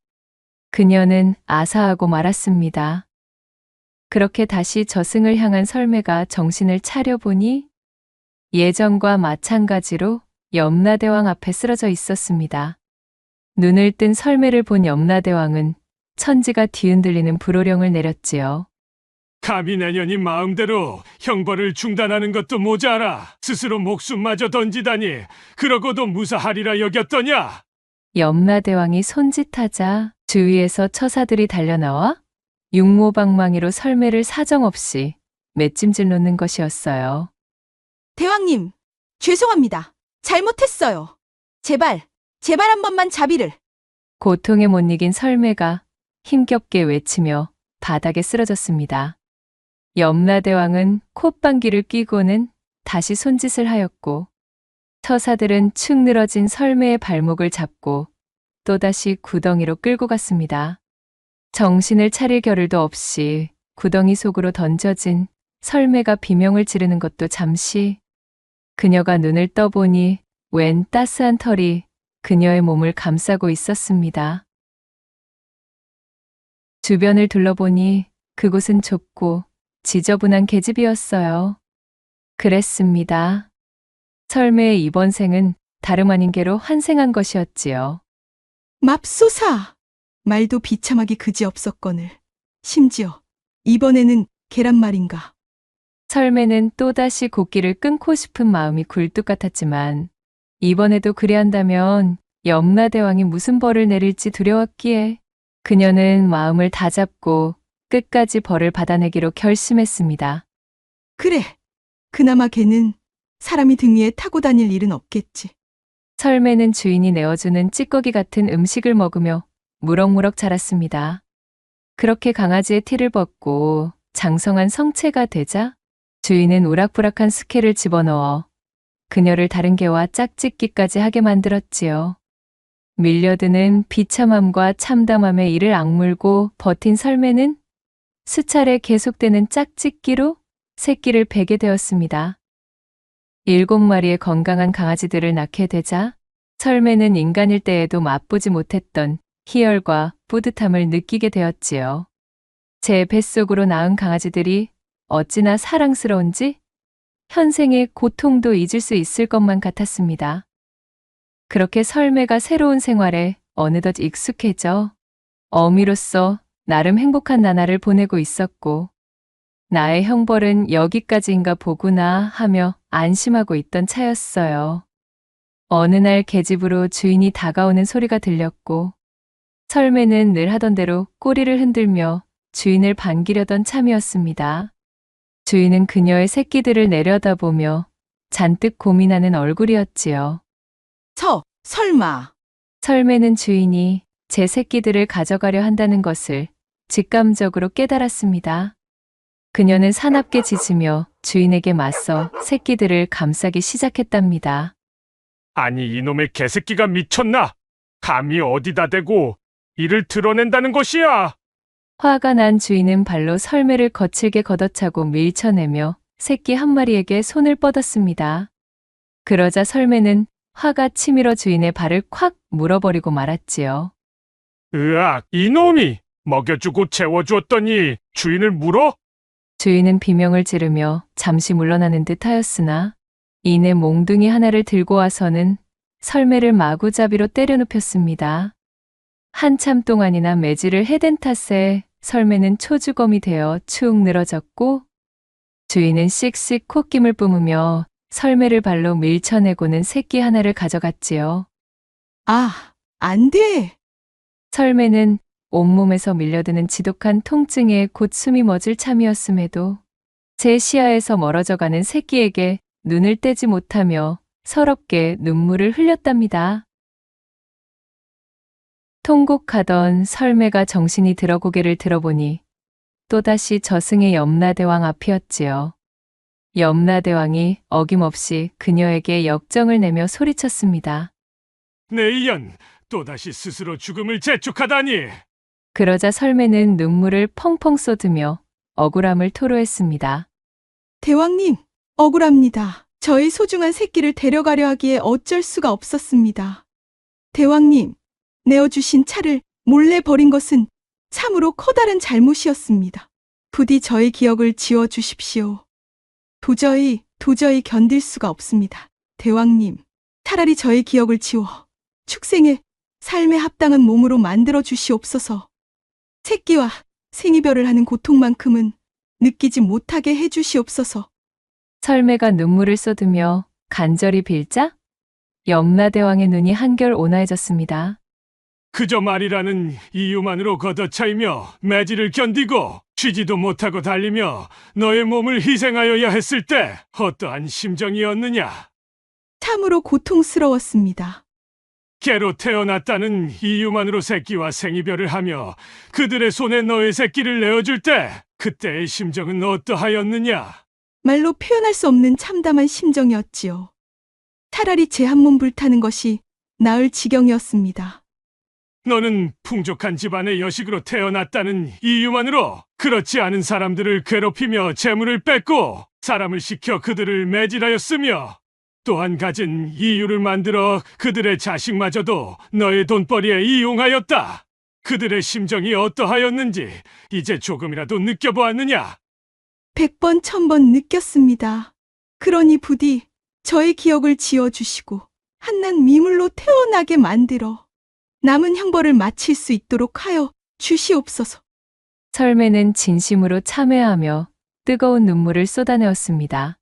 그녀는 아사하고 말았습니다. 그렇게 다시 저승을 향한 설매가 정신을 차려보니 예전과 마찬가지로 염라대왕 앞에 쓰러져 있었습니다. 눈을 뜬 설매를 본 염라대왕은 천지가 뒤흔들리는 불호령을 내렸지요. 감히 내년이 마음대로 형벌을 중단하는 것도 모자라 스스로 목숨마저 던지다니 그러고도 무사하리라 여겼더냐? 염라대왕이 손짓하자 주위에서 처사들이 달려나와 육모방망이로 설매를 사정없이 맷짐질 놓는 것이었어요. 대왕님, 죄송합니다. 잘못했어요. 제발 한 번만 자비를. 고통에 못 이긴 설매가 힘겹게 외치며 바닥에 쓰러졌습니다. 염라대왕은 콧방귀를 뀌고는 다시 손짓을 하였고 처사들은 축 늘어진 설매의 발목을 잡고 또다시 구덩이로 끌고 갔습니다. 정신을 차릴 겨를도 없이 구덩이 속으로 던져진 설매가 비명을 지르는 것도 잠시, 그녀가 눈을 떠보니 웬 따스한 털이 그녀의 몸을 감싸고 있었습니다. 주변을 둘러보니 그곳은 좁고 지저분한 계집이었어요. 그랬습니다. 설매의 이번 생은 다름 아닌 개로 환생한 것이었지요. 맙소사! 말도 비참하기 그지없었거늘. 심지어 이번에는 계란말인가. 설매는 또다시 곡기를 끊고 싶은 마음이 굴뚝 같았지만 이번에도 그리한다면 염라대왕이 무슨 벌을 내릴지 두려웠기에 그녀는 마음을 다잡고 끝까지 벌을 받아내기로 결심했습니다. 그래, 그나마 걔는 사람이 등 위에 타고 다닐 일은 없겠지. 설매는 주인이 내어주는 찌꺼기 같은 음식을 먹으며 무럭무럭 자랐습니다. 그렇게 강아지의 티를 벗고 장성한 성체가 되자 주인은 우락부락한 스케를 집어넣어 그녀를 다른 개와 짝짓기까지 하게 만들었지요. 밀려드는 비참함과 참담함에 이를 악물고 버틴 설매는 수차례 계속되는 짝짓기로 새끼를 베게 되었습니다. 7마리의 건강한 강아지들을 낳게 되자 설매는 인간일 때에도 맛보지 못했던 희열과 뿌듯함을 느끼게 되었지요. 제 뱃속으로 낳은 강아지들이 어찌나 사랑스러운지 현생의 고통도 잊을 수 있을 것만 같았습니다. 그렇게 설매가 새로운 생활에 어느덧 익숙해져 어미로서 나름 행복한 나날을 보내고 있었고 나의 형벌은 여기까지인가 보구나 하며 안심하고 있던 차였어요. 어느 날 계집으로 주인이 다가오는 소리가 들렸고 설매는 늘 하던 대로 꼬리를 흔들며 주인을 반기려던 참이었습니다. 주인은 그녀의 새끼들을 내려다보며 잔뜩 고민하는 얼굴이었지요. 설마. 설매는 주인이 제 새끼들을 가져가려 한다는 것을 직감적으로 깨달았습니다. 그녀는 사납게 짖으며 주인에게 맞서 새끼들을 감싸기 시작했답니다. 아니 이놈의 개새끼가 미쳤나? 감히 어디다 대고 이를 드러낸다는 것이야? 화가 난 주인은 발로 설매를 거칠게 걷어차고 밀쳐내며 새끼 한 마리에게 손을 뻗었습니다. 그러자 설매는 화가 치밀어 주인의 발을 콱 물어버리고 말았지요. 으악, 이놈이! 먹여주고 재워주었더니 주인을 물어? 주인은 비명을 지르며 잠시 물러나는 듯 하였으나 이내 몽둥이 하나를 들고 와서는 설매를 마구잡이로 때려 눕혔습니다. 한참 동안이나 매질을 해댄 탓에 설매는 초주검이 되어 축 늘어졌고 주인은 씩씩 콧김을 뿜으며 설매를 발로 밀쳐내고는 새끼 하나를 가져갔지요. 아, 안 돼. 설매는 온몸에서 밀려드는 지독한 통증에 곧 숨이 멎을 참이었음에도 제 시야에서 멀어져가는 새끼에게 눈을 떼지 못하며 서럽게 눈물을 흘렸답니다. 통곡하던 설매가 정신이 들어 고개를 들어보니 또다시 저승의 염라대왕 앞이었지요. 염라대왕이 어김없이 그녀에게 역정을 내며 소리쳤습니다. 내 이연, 또다시 스스로 죽음을 재촉하다니! 그러자 설매는 눈물을 펑펑 쏟으며 억울함을 토로했습니다. 대왕님, 억울합니다. 저희 소중한 새끼를 데려가려 하기에 어쩔 수가 없었습니다. 대왕님, 내어주신 차를 몰래 버린 것은 참으로 커다란 잘못이었습니다. 부디 저희 기억을 지워주십시오. 도저히 견딜 수가 없습니다. 대왕님, 차라리 저희 기억을 지워 축생의 삶에 합당한 몸으로 만들어 주시옵소서. 새끼와 생이별을 하는 고통만큼은 느끼지 못하게 해 주시옵소서. 설매가 눈물을 쏟으며 간절히 빌자 염라대왕의 눈이 한결 온화해졌습니다. 그저 말이라는 이유만으로 걷어차이며 매질을 견디고 쉬지도 못하고 달리며 너의 몸을 희생하여야 했을 때 어떠한 심정이었느냐? 참으로 고통스러웠습니다. 개로 태어났다는 이유만으로 새끼와 생이별을 하며 그들의 손에 너의 새끼를 내어줄 때 그때의 심정은 어떠하였느냐? 말로 표현할 수 없는 참담한 심정이었지요. 차라리 제 한 몸 불타는 것이 나을 지경이었습니다. 너는 풍족한 집안의 여식으로 태어났다는 이유만으로 그렇지 않은 사람들을 괴롭히며 재물을 뺏고 사람을 시켜 그들을 매질하였으며 또한 가진 이유를 만들어 그들의 자식마저도 너의 돈벌이에 이용하였다. 그들의 심정이 어떠하였는지 이제 조금이라도 느껴보았느냐? 100번, 1000번 느꼈습니다. 그러니 부디 저의 기억을 지워주시고 한낱 미물로 태어나게 만들어 남은 형벌을 마칠 수 있도록 하여 주시옵소서. 설매는 진심으로 참회하며 뜨거운 눈물을 쏟아내었습니다.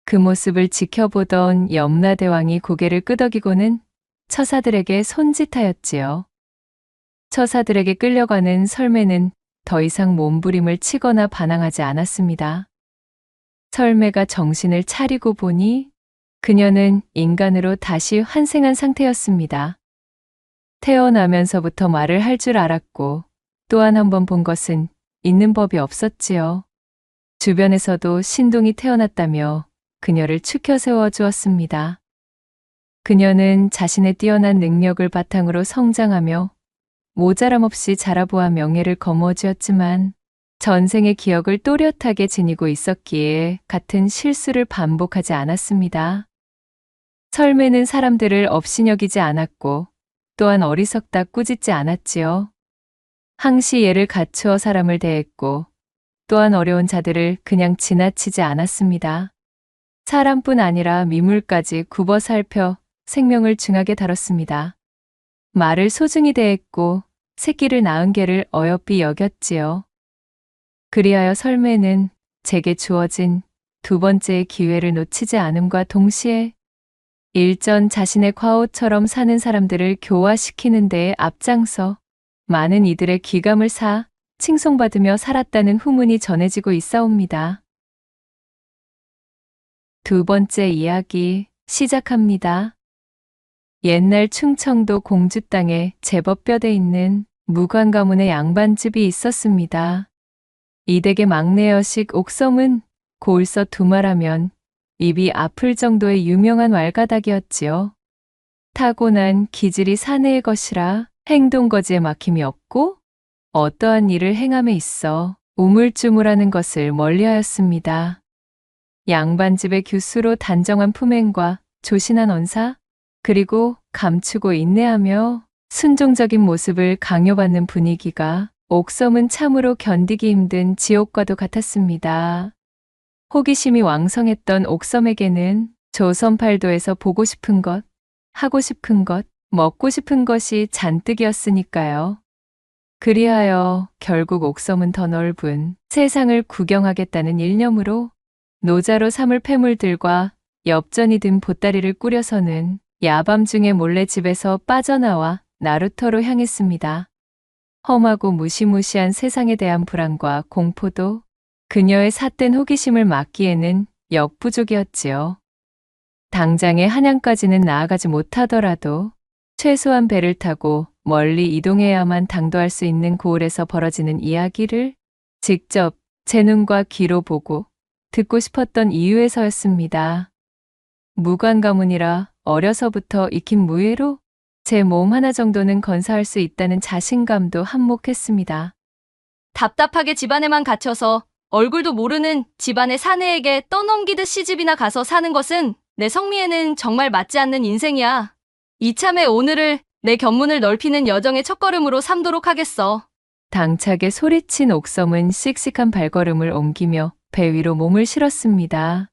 그 모습을 지켜보던 염라대왕이 고개를 끄덕이고는 처사들에게 손짓하였지요. 처사들에게 끌려가는 설매는 더 이상 몸부림을 치거나 반항하지 않았습니다. 설매가 정신을 차리고 보니 그녀는 인간으로 다시 환생한 상태였습니다. 태어나면서부터 말을 할 줄 알았고 또한 한 번 본 것은 있는 법이 없었지요. 주변에서도 신동이 태어났다며 그녀를 추켜 세워 주었습니다. 그녀는 자신의 뛰어난 능력을 바탕으로 성장하며 모자람 없이 자라보아 명예를 거머쥐었지만 전생의 기억을 또렷하게 지니고 있었기에 같은 실수를 반복하지 않았습니다. 설매는 사람들을 업신여기지 않았고 또한 어리석다 꾸짖지 않았지요. 항시 예를 갖추어 사람을 대했고 또한 어려운 자들을 그냥 지나치지 않았습니다. 사람뿐 아니라 미물까지 굽어 살펴 생명을 중하게 다뤘습니다. 말을 소중히 대했고 새끼를 낳은 개를 어여삐 여겼지요. 그리하여 설매는 제게 주어진 두 번째의 기회를 놓치지 않음과 동시에 일전 자신의 과오처럼 사는 사람들을 교화시키는 데에 앞장서 많은 이들의 귀감을 사 칭송받으며 살았다는 후문이 전해지고 있사옵니다. 두 번째 이야기 시작합니다. 옛날 충청도 공주 땅에 제법 뼈대 있는 무관 가문의 양반집이 있었습니다. 이 댁의 막내 여식 옥섬은 고을서 두말하면 입이 아플 정도의 유명한 왈가닥이었지요. 타고난 기질이 사내의 것이라 행동거지에 막힘이 없고 어떠한 일을 행함에 있어 우물쭈물하는 것을 멀리하였습니다. 양반집의 규수로 단정한 품행과 조신한 언사, 그리고 감추고 인내하며 순종적인 모습을 강요받는 분위기가 옥섬은 참으로 견디기 힘든 지옥과도 같았습니다. 호기심이 왕성했던 옥섬에게는 조선팔도에서 보고 싶은 것, 하고 싶은 것, 먹고 싶은 것이 잔뜩이었으니까요. 그리하여 결국 옥섬은 더 넓은 세상을 구경하겠다는 일념으로 노자로 삼을 패물들과 엽전이 든 보따리를 꾸려서는 야밤중에 몰래 집에서 빠져나와 나루터로 향했습니다. 험하고 무시무시한 세상에 대한 불안과 공포도 그녀의 삿된 호기심을 막기에는 역부족이었지요. 당장의 한양까지는 나아가지 못하더라도 최소한 배를 타고 멀리 이동해야만 당도할 수 있는 고을에서 벌어지는 이야기를 직접 제 눈과 귀로 보고 듣고 싶었던 이유에서였습니다. 무관가문이라 어려서부터 익힌 무예로 제 몸 하나 정도는 건사할 수 있다는 자신감도 한몫했습니다. 답답하게 집안에만 갇혀서 얼굴도 모르는 집안의 사내에게 떠넘기듯 시집이나 가서 사는 것은 내 성미에는 정말 맞지 않는 인생이야. 이참에 오늘을 내 견문을 넓히는 여정의 첫걸음으로 삼도록 하겠어. 당차게 소리친 옥섬은 씩씩한 발걸음을 옮기며 배 위로 몸을 실었습니다.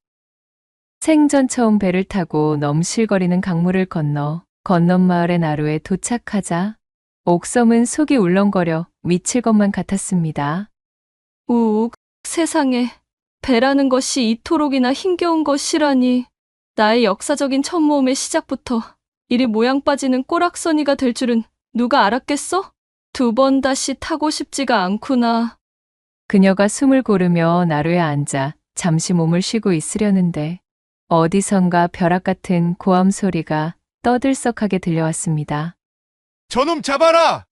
생전 처음 배를 타고 넘실거리는 강물을 건너 건넌마을의 나루에 도착하자 옥섬은 속이 울렁거려 미칠 것만 같았습니다. 우욱, 세상에 배라는 것이 이토록이나 힘겨운 것이라니. 나의 역사적인 첫 모험의 시작부터 이리 모양 빠지는 꼬락서니가 될 줄은 누가 알았겠어? 2번 다시 타고 싶지가 않구나. 그녀가 숨을 고르며 나루에 앉아 잠시 몸을 쉬고 있으려는데 어디선가 벼락 같은 고함 소리가 떠들썩하게 들려왔습니다. 저놈 잡아라!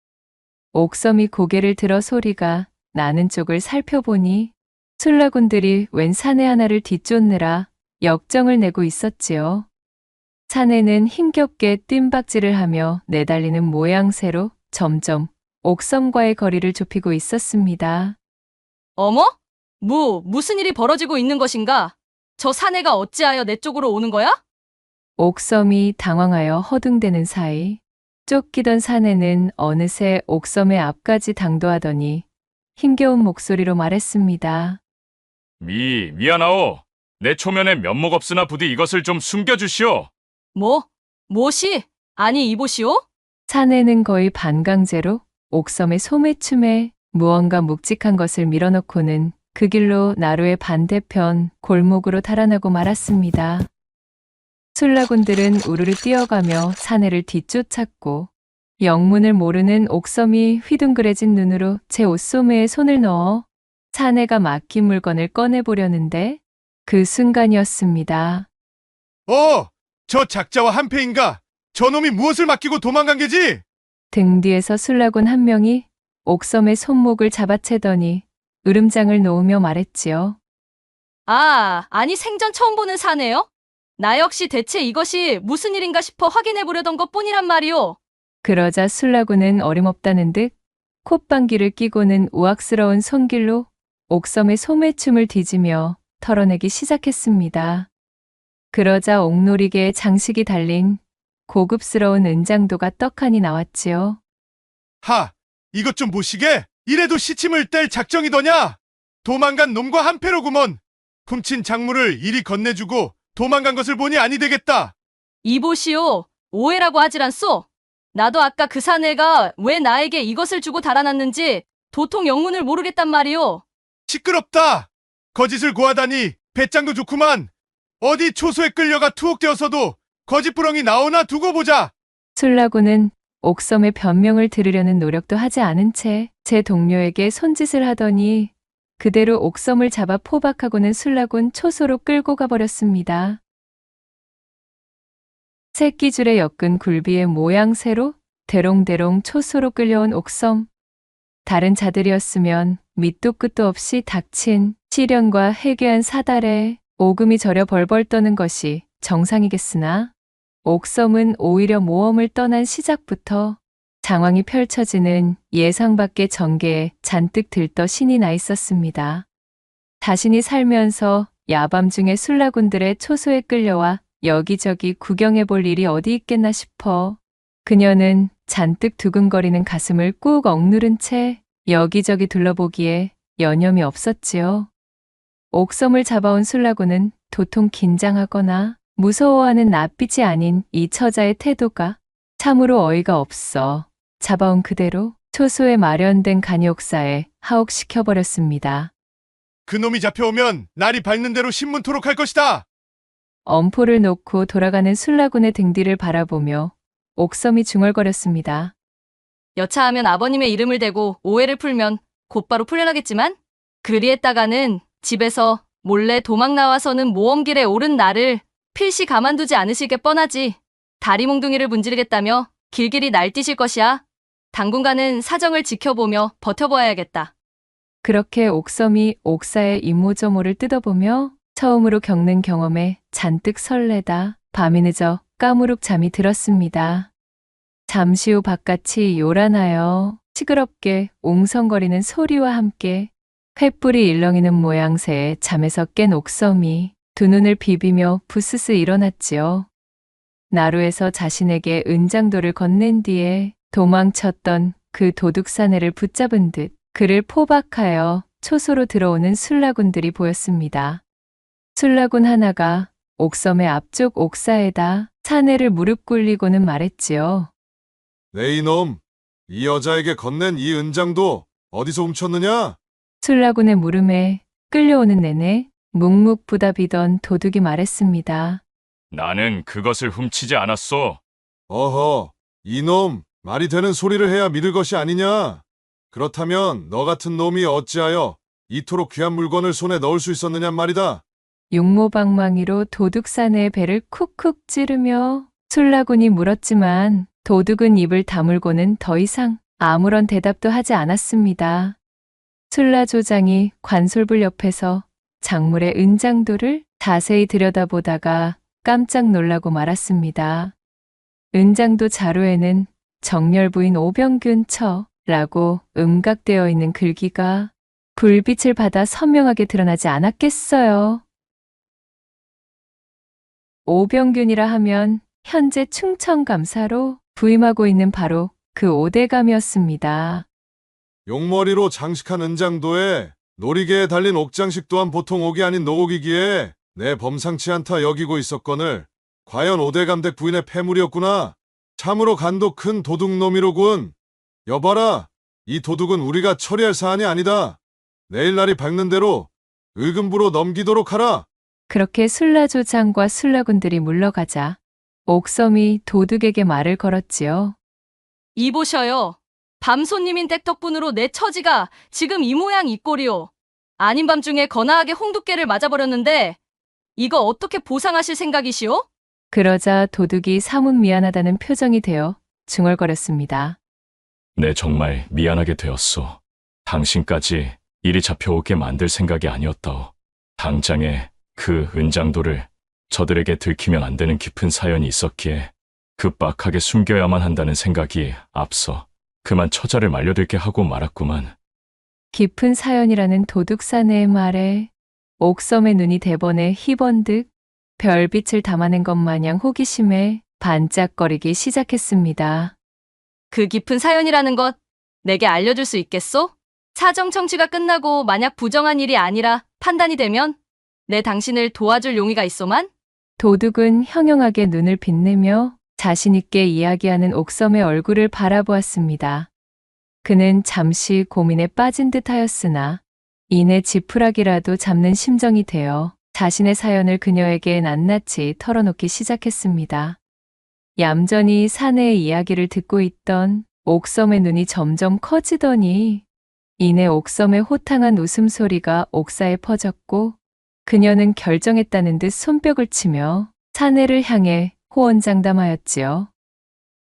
옥섬이 고개를 들어 소리가 나는 쪽을 살펴보니 술라군들이 웬 사내 하나를 뒤쫓느라 역정을 내고 있었지요. 사내는 힘겹게 뜀박질을 하며 내달리는 모양새로 점점 옥섬과의 거리를 좁히고 있었습니다. 어머? 무슨 일이 벌어지고 있는 것인가? 저 사내가 어찌하여 내 쪽으로 오는 거야? 옥섬이 당황하여 허둥대는 사이 쫓기던 사내는 어느새 옥섬의 앞까지 당도하더니 힘겨운 목소리로 말했습니다. 미안하오. 내 초면에 면목 없으나 부디 이것을 좀 숨겨주시오. 뭐시? 아니 이보시오? 사내는 거의 반강제로 옥섬의 소매춤에 무언가 묵직한 것을 밀어넣고는 그 길로 나루의 반대편 골목으로 달아나고 말았습니다. 술라군들은 우르르 뛰어가며 사내를 뒤쫓았고 영문을 모르는 옥섬이 휘둥그레진 눈으로 제 옷소매에 손을 넣어 사내가 맡긴 물건을 꺼내보려는데 그 순간이었습니다. 저 작자와 한패인가? 저놈이 무엇을 맡기고 도망간 게지? 등 뒤에서 술라군 한 명이 옥섬의 손목을 잡아채더니 으름장을 놓으며 말했지요. 아니 생전 처음 보는 사내요? 나 역시 대체 이것이 무슨 일인가 싶어 확인해보려던 것뿐이란 말이오. 그러자 술라군은 어림없다는 듯 콧방귀를 끼고는 우악스러운 손길로 옥섬의 소매춤을 뒤지며 털어내기 시작했습니다. 그러자 옥놀이개에 장식이 달린 고급스러운 은장도가 떡하니 나왔지요. 이것 좀 보시게. 이래도 시침을 뗄 작정이더냐? 도망간 놈과 한패로구먼. 훔친 작물을 이리 건네주고 도망간 것을 보니 아니 되겠다. 이보시오. 오해라고 하질 않소. 나도 아까 그 사내가 왜 나에게 이것을 주고 달아났는지 도통 영문을 모르겠단 말이오. 시끄럽다. 거짓을 고하다니 배짱도 좋구만. 어디 초소에 끌려가 투옥되어서도 거짓부렁이 나오나 두고 보자. 술라군은 옥섬의 변명을 들으려는 노력도 하지 않은 채 제 동료에게 손짓을 하더니 그대로 옥섬을 잡아 포박하고는 술라군 초소로 끌고 가버렸습니다. 새끼줄에 엮은 굴비의 모양새로 대롱대롱 초소로 끌려온 옥섬. 다른 자들이었으면 밑도 끝도 없이 닥친 시련과 해괴한 사달에 오금이 저려 벌벌 떠는 것이 정상이겠으나 옥섬은 오히려 모험을 떠난 시작부터 장황이 펼쳐지는 예상 밖의 전개에 잔뜩 들떠 신이 나 있었습니다. 자신이 살면서 야밤중에 술라군들의 초소에 끌려와 여기저기 구경해 볼 일이 어디 있겠나 싶어 그녀는 잔뜩 두근거리는 가슴을 꾹 억누른 채 여기저기 둘러보기에 여념이 없었지요. 옥섬을 잡아온 술라고는 도통 긴장하거나 무서워하는 낯빛이 아닌 이 처자의 태도가 참으로 어이가 없어 잡아온 그대로 초소에 마련된 간이옥사에 하옥시켜버렸습니다. 그놈이 잡혀오면 날이 밝는 대로 신문토록 할 것이다. 엄포를 놓고 돌아가는 술라군의 등 뒤를 바라보며 옥섬이 중얼거렸습니다. 여차하면 아버님의 이름을 대고 오해를 풀면 곧바로 풀려나겠지만 그리했다가는 집에서 몰래 도망 나와서는 모험길에 오른 나를 필시 가만두지 않으실 게 뻔하지. 다리 몽둥이를 문지르겠다며 길길이 날뛰실 것이야. 당분간은 사정을 지켜보며 버텨봐야겠다. 그렇게 옥섬이 옥사의 이모저모를 뜯어보며 처음으로 겪는 경험에 잔뜩 설레다 밤이 늦어 까무룩 잠이 들었습니다. 잠시 후 바깥이 요란하여 시끄럽게 옹성거리는 소리와 함께 횃불이 일렁이는 모양새에 잠에서 깬 옥섬이 두 눈을 비비며 부스스 일어났지요. 나루에서 자신에게 은장도를 건넨 뒤에 도망쳤던 그 도둑사내를 붙잡은 듯 그를 포박하여 초소로 들어오는 술라군들이 보였습니다. 술라군 하나가 옥섬의 앞쪽 옥사에다 사내를 무릎 꿇리고는 말했지요. 네 이놈, 이 여자에게 건넨 이 은장도 어디서 훔쳤느냐? 술라군의 물음에 끌려오는 내내 묵묵부답이던 도둑이 말했습니다. 나는 그것을 훔치지 않았소. 어허, 이놈, 말이 되는 소리를 해야 믿을 것이 아니냐? 그렇다면 너 같은 놈이 어찌하여 이토록 귀한 물건을 손에 넣을 수 있었느냐 말이다. 용모방망이로 도둑사내의 배를 쿡쿡 찌르며 술라군이 물었지만 도둑은 입을 다물고는 더 이상 아무런 대답도 하지 않았습니다. 술라조장이 관솔불 옆에서 작물의 은장도를 자세히 들여다보다가 깜짝 놀라고 말았습니다. 은장도 자루에는 정렬부인 오병균 처라고 음각되어 있는 글귀가 불빛을 받아 선명하게 드러나지 않았겠어요. 오병균이라 하면 현재 충청감사로 부임하고 있는 바로 그 오대감이었습니다. 용머리로 장식한 은장도에 놀이개에 달린 옥장식 또한 보통 옥이 아닌 노곡이기에 내 범상치 않다 여기고 있었거늘 과연 오대감댁 부인의 패물이었구나. 참으로 간도 큰 도둑놈이로군. 여봐라, 이 도둑은 우리가 처리할 사안이 아니다. 내일 날이 밝는 대로 의금부로 넘기도록 하라. 그렇게 술라조장과 술라군들이 물러가자 옥섬이 도둑에게 말을 걸었지요. 이보셔요. 밤손님인 댁 덕분으로 내 처지가 지금 이 모양 이 꼴이오. 아닌 밤중에 거나하게 홍두깨를 맞아버렸는데 이거 어떻게 보상하실 생각이시오? 그러자 도둑이 사뭇 미안하다는 표정이 되어 중얼거렸습니다. 내 정말 미안하게 되었소. 당신까지 일이 잡혀오게 만들 생각이 아니었다오. 당장에 그 은장도를 저들에게 들키면 안 되는 깊은 사연이 있었기에 급박하게 숨겨야만 한다는 생각이 앞서 그만 처자를 말려들게 하고 말았구만. 깊은 사연이라는 도둑사내의 말에 옥섬의 눈이 대번에 희번득 별빛을 담아낸 것 마냥 호기심에 반짝거리기 시작했습니다. 그 깊은 사연이라는 것 내게 알려줄 수 있겠소? 사정 청취가 끝나고 만약 부정한 일이 아니라 판단이 되면 내 당신을 도와줄 용의가 있소만? 도둑은 형용하게 눈을 빛내며 자신있게 이야기하는 옥섬의 얼굴을 바라보았습니다. 그는 잠시 고민에 빠진 듯하였으나 이내 지푸라기라도 잡는 심정이 되어 자신의 사연을 그녀에게 낱낱이 털어놓기 시작했습니다. 얌전히 사내의 이야기를 듣고 있던 옥섬의 눈이 점점 커지더니 이내 옥섬의 호탕한 웃음소리가 옥사에 퍼졌고 그녀는 결정했다는 듯 손뼉을 치며 사내를 향해 호언장담하였지요.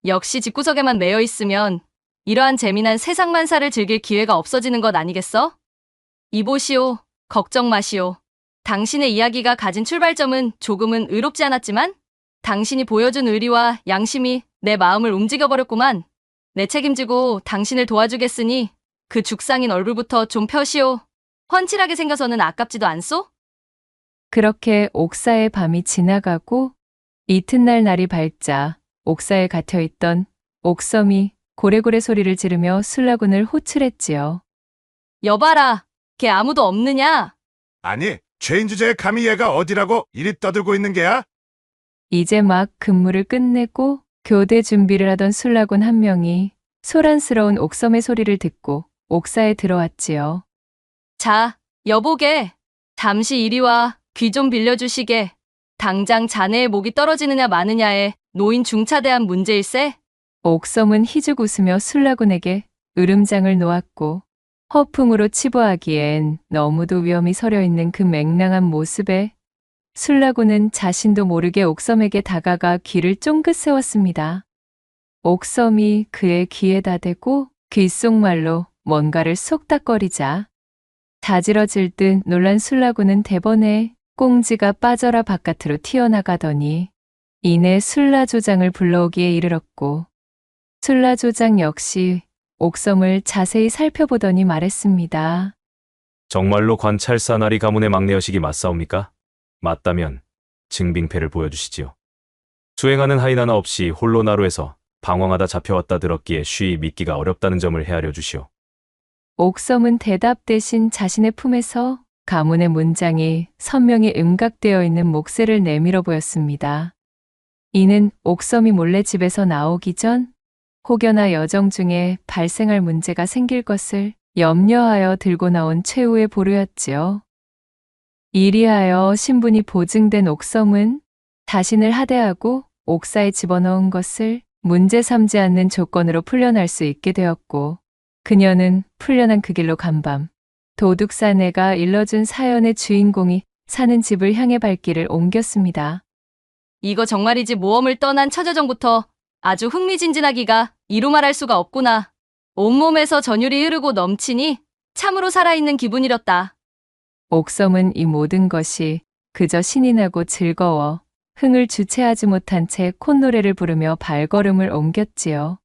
역시 집구석에만 매여 있으면 이러한 재미난 세상만사를 즐길 기회가 없어지는 것 아니겠어? 이보시오, 걱정 마시오. 당신의 이야기가 가진 출발점은 조금은 의롭지 않았지만 당신이 보여준 의리와 양심이 내 마음을 움직여버렸구만. 내 책임지고 당신을 도와주겠으니 그 죽상인 얼굴부터 좀 펴시오. 훤칠하게 생겨서는 아깝지도 않소? 그렇게 옥사의 밤이 지나가고 이튿날 날이 밝자 옥사에 갇혀있던 옥섬이 고래고래 소리를 지르며 술라군을 호출했지요. 여봐라, 걔 아무도 없느냐? 아니, 죄인 주제에 감히 얘가 어디라고 이리 떠들고 있는 게야? 이제 막 근무를 끝내고 교대 준비를 하던 술라군 한 명이 소란스러운 옥섬의 소리를 듣고 옥사에 들어왔지요. 자, 여보게. 잠시 이리 와. 귀 좀 빌려주시게. 당장 자네의 목이 떨어지느냐 마느냐에 노인 중차대한 문제일세? 옥섬은 희죽 웃으며 술라군에게 으름장을 놓았고 허풍으로 치부하기엔 너무도 위험이 서려 있는 그 맹랑한 모습에 술라군은 자신도 모르게 옥섬에게 다가가 귀를 쫑긋 세웠습니다. 옥섬이 그의 귀에다 대고 귓속말로 뭔가를 쏙닥거리자 자지러질 듯 놀란 술라군은 대번에 꽁지가 빠져라 바깥으로 튀어나가더니 이내 술라조장을 불러오기에 이르렀고 술라조장 역시 옥섬을 자세히 살펴보더니 말했습니다. 정말로 관찰 사나리 가문의 막내여식이 맞사옵니까? 맞다면 증빙패를 보여주시지요. 수행하는 하인하나 없이 홀로 나루에서 방황하다 잡혀왔다 들었기에 쉬이 믿기가 어렵다는 점을 헤아려 주시오. 옥섬은 대답 대신 자신의 품에서 가문의 문장이 선명히 음각되어 있는 목쇠를 내밀어 보였습니다. 이는 옥섬이 몰래 집에서 나오기 전 혹여나 여정 중에 발생할 문제가 생길 것을 염려하여 들고 나온 최후의 보루였지요. 이리하여 신분이 보증된 옥섬은 자신을 하대하고 옥사에 집어넣은 것을 문제 삼지 않는 조건으로 풀려날 수 있게 되었고 그녀는 풀려난 그 길로 간밤 도둑 사내가 일러준 사연의 주인공이 사는 집을 향해 발길을 옮겼습니다. 이거 정말이지 모험을 떠난 처자정부터 아주 흥미진진하기가 이루 말할 수가 없구나. 온몸에서 전율이 흐르고 넘치니 참으로 살아있는 기분이렸다. 옥섬은 이 모든 것이 그저 신이 나고 즐거워 흥을 주체하지 못한 채 콧노래를 부르며 발걸음을 옮겼지요.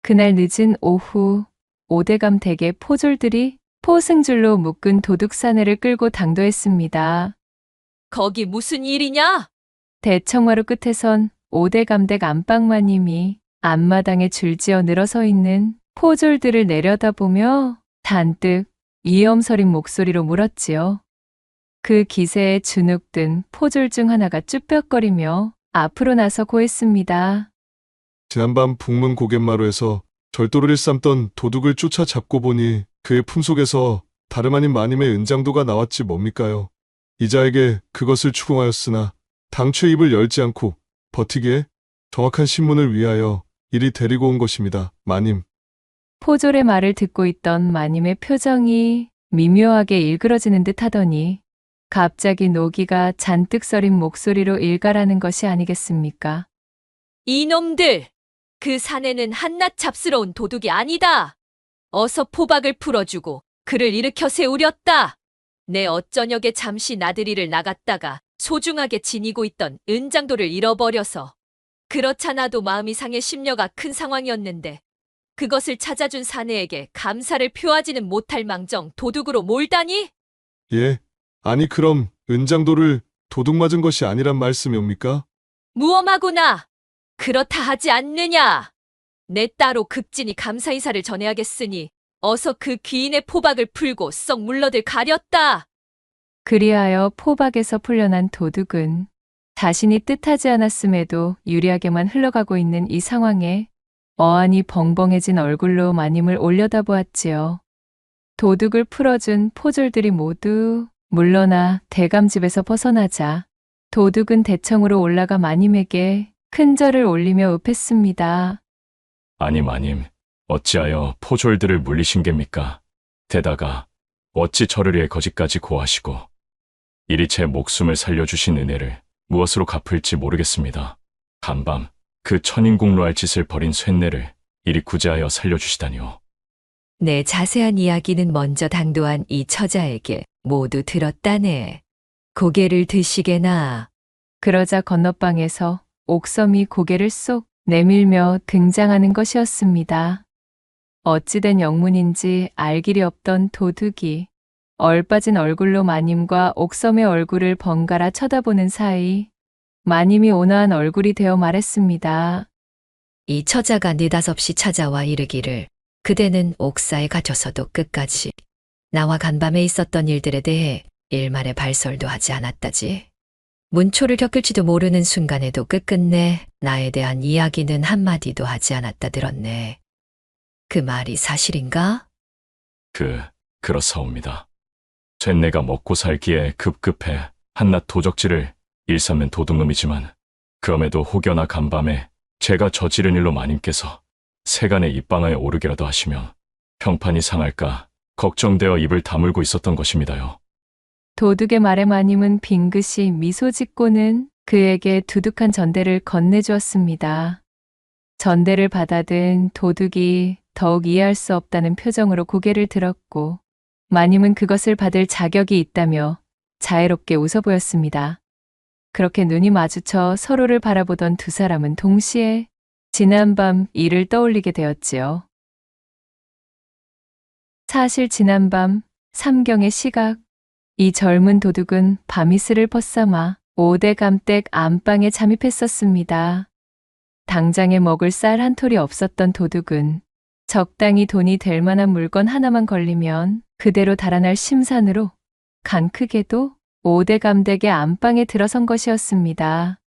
그날 늦은 오후 오대감 댁의 포졸들이 포승줄로 묶은 도둑 사내를 끌고 당도했습니다. 거기 무슨 일이냐? 대청마루 끝에선 오대감 댁 안방마님이 앞마당에 줄지어 늘어서 있는 포졸들을 내려다보며 잔뜩 위엄서린 목소리로 물었지요. 그 기세에 주눅든 포졸 중 하나가 쭈뼛거리며 앞으로 나서 고했습니다. 지난밤 북문 고갯마루에서 절도를 일삼던 도둑을 쫓아잡고 보니 그의 품속에서 다름 아닌 마님의 은장도가 나왔지 뭡니까요. 이자에게 그것을 추궁하였으나 당최 입을 열지 않고 버티기에 정확한 신문을 위하여 이리 데리고 온 것입니다. 마님. 포졸의 말을 듣고 있던 마님의 표정이 미묘하게 일그러지는 듯 하더니 갑자기 노기가 잔뜩 서린 목소리로 일갈하는 것이 아니겠습니까? 이놈들! 그 사내는 한낱 잡스러운 도둑이 아니다. 어서 포박을 풀어주고 그를 일으켜 세우렸다. 내 어쩌녁에 잠시 나들이를 나갔다가 소중하게 지니고 있던 은장도를 잃어버려서 그렇잖아도 마음이 상해 심려가 큰 상황이었는데 그것을 찾아준 사내에게 감사를 표하지는 못할 망정 도둑으로 몰다니? 예. 아니 그럼 은장도를 도둑 맞은 것이 아니란 말씀이옵니까? 무엄하구나. 그렇다 하지 않느냐. 내 따로 극진히 감사 인사를 전해야겠으니 어서 그 귀인의 포박을 풀고 썩 물러들 가렸다. 그리하여 포박에서 풀려난 도둑은 자신이 뜻하지 않았음에도 유리하게만 흘러가고 있는 이 상황에 어안이 벙벙해진 얼굴로 마님을 올려다보았지요. 도둑을 풀어준 포졸들이 모두 물러나 대감집에서 벗어나자 도둑은 대청으로 올라가 마님에게 큰 절을 올리며 읍했습니다. 아니 마님, 어찌하여 포졸들을 물리신 geb니까? 게다가 어찌 저를 위해 거짓까지 고하시고 이리 제 목숨을 살려주신 은혜를 무엇으로 갚을지 모르겠습니다. 간밤 그 천인공로할 짓을 벌인 쇳내를 이리 구제하여 살려주시다니요. 내 자세한 이야기는 먼저 당도한 이 처자에게 모두 들었다네. 고개를 드시게나. 그러자 건너방에서 옥섬이 고개를 쏙 내밀며 등장하는 것이었습니다. 어찌된 영문인지 알 길이 없던 도둑이 얼빠진 얼굴로 마님과 옥섬의 얼굴을 번갈아 쳐다보는 사이 마님이 온화한 얼굴이 되어 말했습니다. 이 처자가 느닷없이 찾아와 이르기를 그대는 옥사에 갇혀서도 끝까지 나와 간밤에 있었던 일들에 대해 일말의 발설도 하지 않았다지. 문초를 겪을지도 모르는 순간에도 끝끝내 나에 대한 이야기는 한마디도 하지 않았다 들었네. 그 말이 사실인가? 그렇사옵니다. 쇳내가 먹고 살기에 급급해 한낱 도적질을 일삼는 도둑놈이지만 그럼에도 혹여나 간밤에 제가 저지른 일로 마님께서 세간에 입방아에 오르게라도 하시면 평판이 상할까 걱정되어 입을 다물고 있었던 것입니다요. 도둑의 말에 마님은 빙긋이 미소 짓고는 그에게 두둑한 전대를 건네주었습니다. 전대를 받아든 도둑이 더욱 이해할 수 없다는 표정으로 고개를 들었고 마님은 그것을 받을 자격이 있다며 자애롭게 웃어 보였습니다. 그렇게 눈이 마주쳐 서로를 바라보던 두 사람은 동시에 지난밤 일을 떠올리게 되었지요. 사실 지난밤 삼경의 시각, 이 젊은 도둑은 밤이슬을 벗삼아 5대 감댁 안방에 잠입했었습니다. 당장에 먹을 쌀 한 톨이 없었던 도둑은 적당히 돈이 될 만한 물건 하나만 걸리면 그대로 달아날 심산으로 간크게도 5대 감댁의 안방에 들어선 것이었습니다.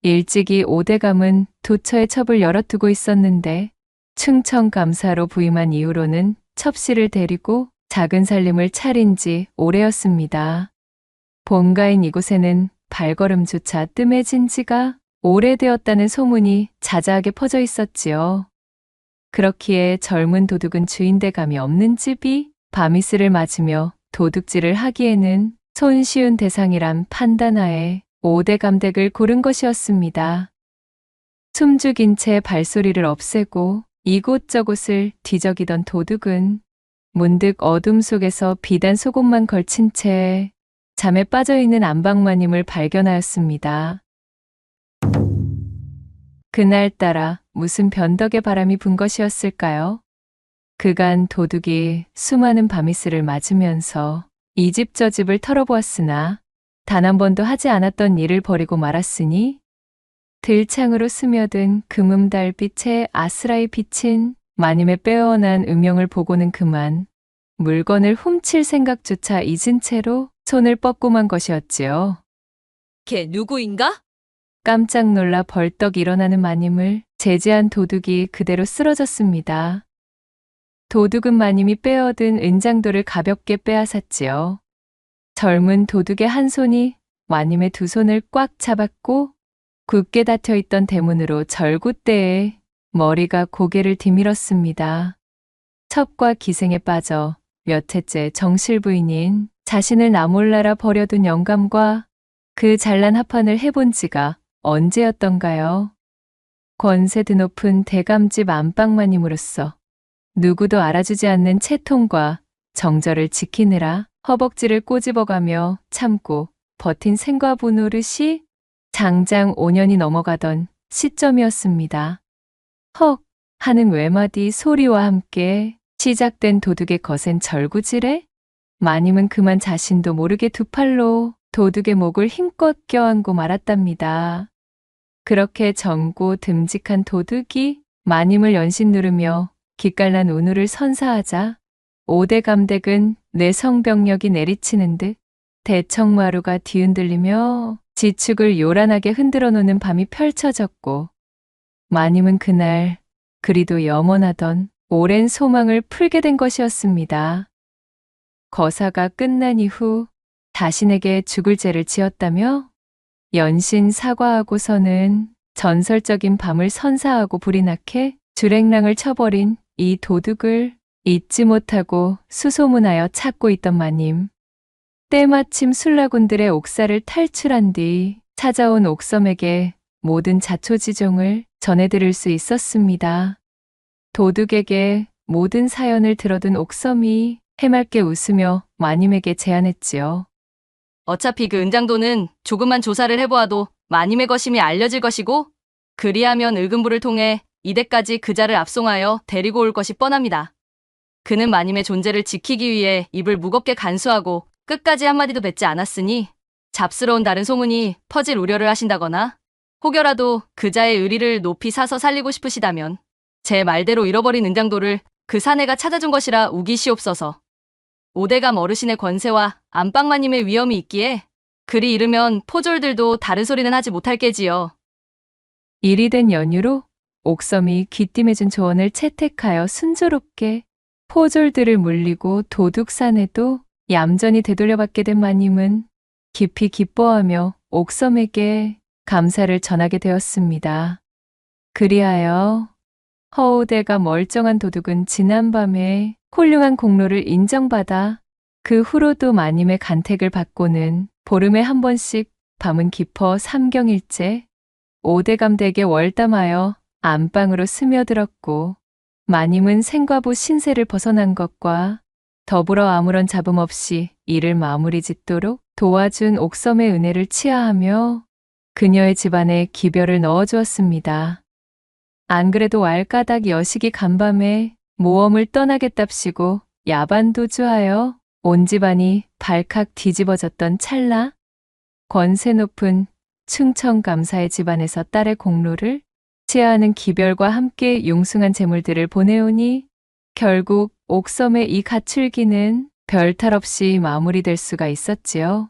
일찍이 5대 감은 도처에 첩을 열어두고 있었는데 충청감사로 부임한 이후로는 첩씨를 데리고 작은 살림을 차린 지 오래였습니다. 본가인 이곳에는 발걸음조차 뜸해진 지가 오래되었다는 소문이 자자하게 퍼져 있었지요. 그렇기에 젊은 도둑은 주인대감이 없는 집이 밤이슬을 맞으며 도둑질을 하기에는 손쉬운 대상이란 판단하에 5대 감댁을 고른 것이었습니다. 숨죽인 채 발소리를 없애고 이곳저곳을 뒤적이던 도둑은 문득 어둠 속에서 비단 속옷만 걸친 채 잠에 빠져있는 안방마님을 발견하였습니다. 그날따라 무슨 변덕의 바람이 분 것이었을까요? 그간 도둑이 수많은 밤이슬을 맞으면서 이 집 저 집을 털어보았으나 단 한 번도 하지 않았던 일을 벌이고 말았으니 들창으로 스며든 금음달빛에 아스라이 비친 마님의 빼어난 음영을 보고는 그만 물건을 훔칠 생각조차 잊은 채로 손을 뻗고 만 것이었지요. 걔 누구인가? 깜짝 놀라 벌떡 일어나는 마님을 제지한 도둑이 그대로 쓰러졌습니다. 도둑은 마님이 빼어든 은장도를 가볍게 빼앗았지요. 젊은 도둑의 한 손이 마님의 두 손을 꽉 잡았고 굳게 닫혀있던 대문으로 절구대에 머리가 고개를 디밀었습니다. 첩과 기생에 빠져 몇 해째 정실부인인 자신을 나몰라라 버려둔 영감과 그 잘난 합판을 해본 지가 언제였던가요? 권세 드높은 대감집 안방마님으로서 누구도 알아주지 않는 채통과 정절을 지키느라 허벅지를 꼬집어가며 참고 버틴 생과부 노릇이 장장 5년이 넘어가던 시점이었습니다. 헉 하는 외마디 소리와 함께 시작된 도둑의 거센 절구질에 마님은 그만 자신도 모르게 두 팔로 도둑의 목을 힘껏 껴안고 말았답니다. 그렇게 젊고 듬직한 도둑이 마님을 연신 누르며 기깔난 운우를 선사하자 5대 감댁은 뇌성병력이 내리치는 듯 대청마루가 뒤흔들리며 지축을 요란하게 흔들어 놓는 밤이 펼쳐졌고 마님은 그날 그리도 염원하던 오랜 소망을 풀게 된 것이었습니다. 거사가 끝난 이후 자신에게 죽을 죄를 지었다며 연신 사과하고서는 전설적인 밤을 선사하고 불이 나게 주랭랑을 쳐버린 이 도둑을 잊지 못하고 수소문하여 찾고 있던 마님. 때마침 술라군들의 옥사를 탈출한 뒤 찾아온 옥섬에게 모든 자초지종을 전해드릴 수 있었습니다. 도둑에게 모든 사연을 들어둔 옥섬이 해맑게 웃으며 마님에게 제안했지요. 어차피 그 은장도는 조금만 조사를 해보아도 마님의 것임이 알려질 것이고 그리하면 을금부를 통해 이대까지 그자를 압송하여 데리고 올 것이 뻔합니다. 그는 마님의 존재를 지키기 위해 입을 무겁게 간수하고 끝까지 한마디도 뱉지 않았으니 잡스러운 다른 소문이 퍼질 우려를 하신다거나 혹여라도 그자의 의리를 높이 사서 살리고 싶으시다면 제 말대로 잃어버린 은장도를 그 사내가 찾아준 것이라 우기시옵소서. 오대감 어르신의 권세와 안방마님의 위엄이 있기에 그리 이르면 포졸들도 다른 소리는 하지 못할 게지요. 일이 된 연유로 옥섬이 귀띔해준 조언을 채택하여 순조롭게 포졸들을 물리고 도둑산에도 얌전히 되돌려받게 된 마님은 깊이 기뻐하며 옥섬에게 감사를 전하게 되었습니다. 그리하여 허우대가 멀쩡한 도둑은 지난밤에 훌륭한 공로를 인정받아 그 후로도 마님의 간택을 받고는 보름에 한 번씩 밤은 깊어 삼경일째 오대감 댁에 월담하여 안방으로 스며들었고 마님은 생과부 신세를 벗어난 것과 더불어 아무런 잡음 없이 일을 마무리 짓도록 도와준 옥섬의 은혜를 치하하며 그녀의 집안에 기별을 넣어주었습니다. 안 그래도 왈가닥 여식이 간밤에 모험을 떠나겠답시고 야반도주하여 온 집안이 발칵 뒤집어졌던 찰나 권세 높은 충청감사의 집안에서 딸의 공로를 치하하는 기별과 함께 융숭한 재물들을 보내오니 결국 옥섬의 이 가출기는 별탈 없이 마무리될 수가 있었지요.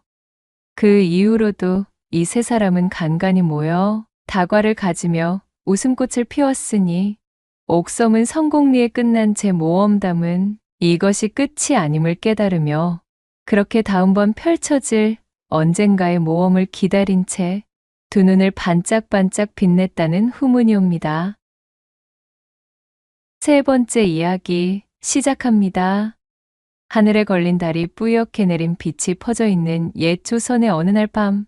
그 이후로도 이 세 사람은 간간히 모여 다과를 가지며 웃음꽃을 피웠으니 옥섬은 성공리에 끝난 제 모험담은 이것이 끝이 아님을 깨달으며 그렇게 다음번 펼쳐질 언젠가의 모험을 기다린 채 두 눈을 반짝반짝 빛냈다는 후문이 옵니다. 세 번째 이야기 시작합니다. 하늘에 걸린 달이 뿌옇게 내린 빛이 퍼져 있는 옛 조선의 어느 날 밤,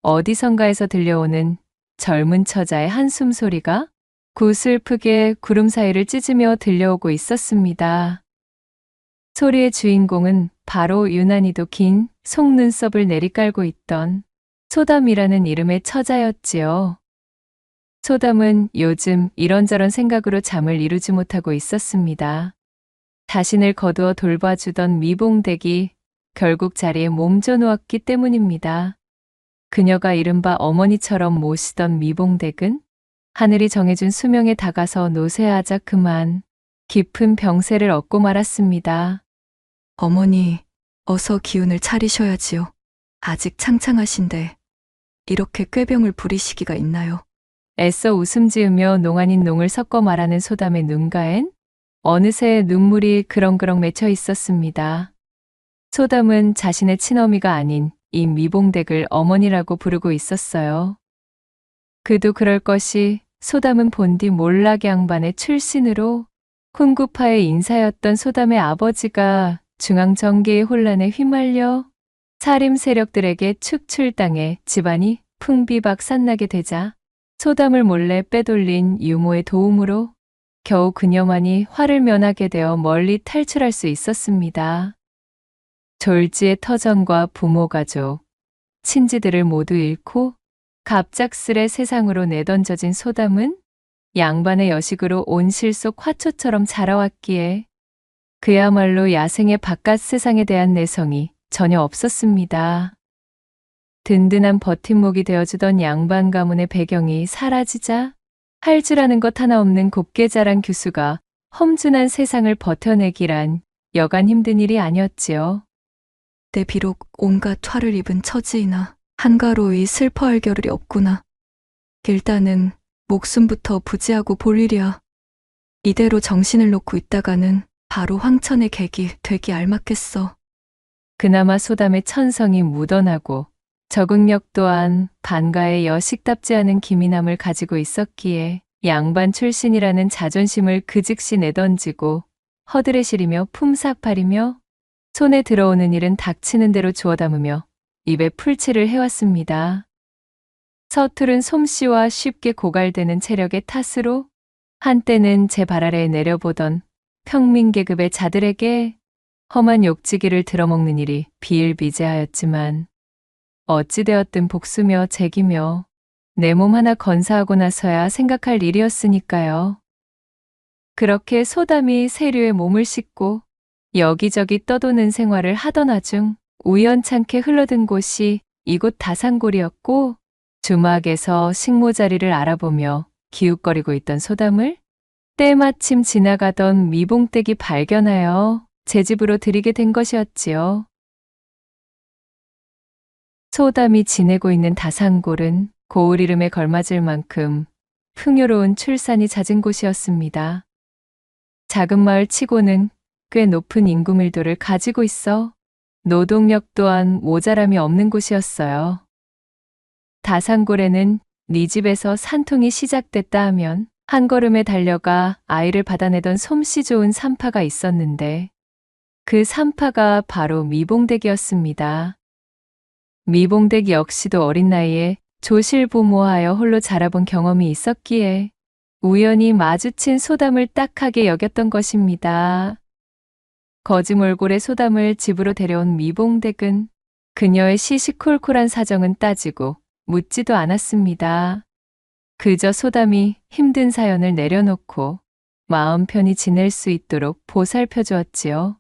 어디선가에서 들려오는 젊은 처자의 한숨 소리가 구슬프게 구름 사이를 찢으며 들려오고 있었습니다. 소리의 주인공은 바로 유난히도 긴 속눈썹을 내리깔고 있던 소담이라는 이름의 처자였지요. 소담은 요즘 이런저런 생각으로 잠을 이루지 못하고 있었습니다. 자신을 거두어 돌봐주던 미봉댁이 결국 자리에 몸져 누웠기 때문입니다. 그녀가 이른바 어머니처럼 모시던 미봉댁은 하늘이 정해준 수명에 다가서 노쇠하자 그만 깊은 병세를 얻고 말았습니다. 어머니, 어서 기운을 차리셔야지요. 아직 창창하신데 이렇게 꾀병을 부리시기가 있나요? 애써 웃음 지으며 농 아닌 농을 섞어 말하는 소담의 눈가엔 어느새 눈물이 그렁그렁 맺혀 있었습니다. 소담은 자신의 친어미가 아닌 이 미봉댁을 어머니라고 부르고 있었어요. 그도 그럴 것이 소담은 본디 몰락 양반의 출신으로 훈구파의 인사였던 소담의 아버지가 중앙정계의 혼란에 휘말려 살림 세력들에게 축출당해 집안이 풍비박산나게 되자 소담을 몰래 빼돌린 유모의 도움으로 겨우 그녀만이 화를 면하게 되어 멀리 탈출할 수 있었습니다. 졸지의 터전과 부모 가족, 친지들을 모두 잃고 갑작스레 세상으로 내던져진 소담은 양반의 여식으로 온실 속 화초처럼 자라왔기에 그야말로 야생의 바깥 세상에 대한 내성이 전혀 없었습니다. 든든한 버팀목이 되어주던 양반 가문의 배경이 사라지자 할 줄 아는 것 하나 없는 곱게 자란 규수가 험준한 세상을 버텨내기란 여간 힘든 일이 아니었지요. 내 비록 온갖 화를 입은 처지이나 한가로이 슬퍼할 겨를이 없구나. 일단은 목숨부터 부지하고 볼 일이야. 이대로 정신을 놓고 있다가는 바로 황천의 객이 되기 알맞겠어. 그나마 소담의 천성이 묻어나고 적응력 또한 반가의 여식답지 않은 기민함을 가지고 있었기에 양반 출신이라는 자존심을 그 즉시 내던지고 허들에 시리며 품삭파리며 손에 들어오는 일은 닥치는 대로 주워 담으며 입에 풀칠을 해왔습니다. 서투른 솜씨와 쉽게 고갈되는 체력의 탓으로 한때는 제 발 아래에 내려보던 평민계급의 자들에게 험한 욕지기를 들어먹는 일이 비일비재하였지만 어찌되었든 복수며 책이며 내 몸 하나 건사하고 나서야 생각할 일이었으니까요. 그렇게 소담이 세류에 몸을 싣고 여기저기 떠도는 생활을 하던 와중 우연찮게 흘러든 곳이 이곳 다산골이었고, 주막에서 식모자리를 알아보며 기웃거리고 있던 소담을 때마침 지나가던 미봉댁이 발견하여 제 집으로 들이게 된 것이었지요. 소담이 지내고 있는 다산골은 고을 이름에 걸맞을 만큼 풍요로운 출산이 잦은 곳이었습니다. 작은 마을 치고는 꽤 높은 인구 밀도를 가지고 있어 노동력 또한 모자람이 없는 곳이었어요. 다산골에는 네 집에서 산통이 시작됐다 하면 한 걸음에 달려가 아이를 받아내던 솜씨 좋은 산파가 있었는데, 그 산파가 바로 미봉댁이었습니다. 미봉댁 역시도 어린 나이에 조실부모하여 홀로 자라본 경험이 있었기에 우연히 마주친 소담을 딱하게 여겼던 것입니다. 거지몰골의 소담을 집으로 데려온 미봉댁은 그녀의 시시콜콜한 사정은 따지고 묻지도 않았습니다. 그저 소담이 힘든 사연을 내려놓고 마음 편히 지낼 수 있도록 보살펴 주었지요.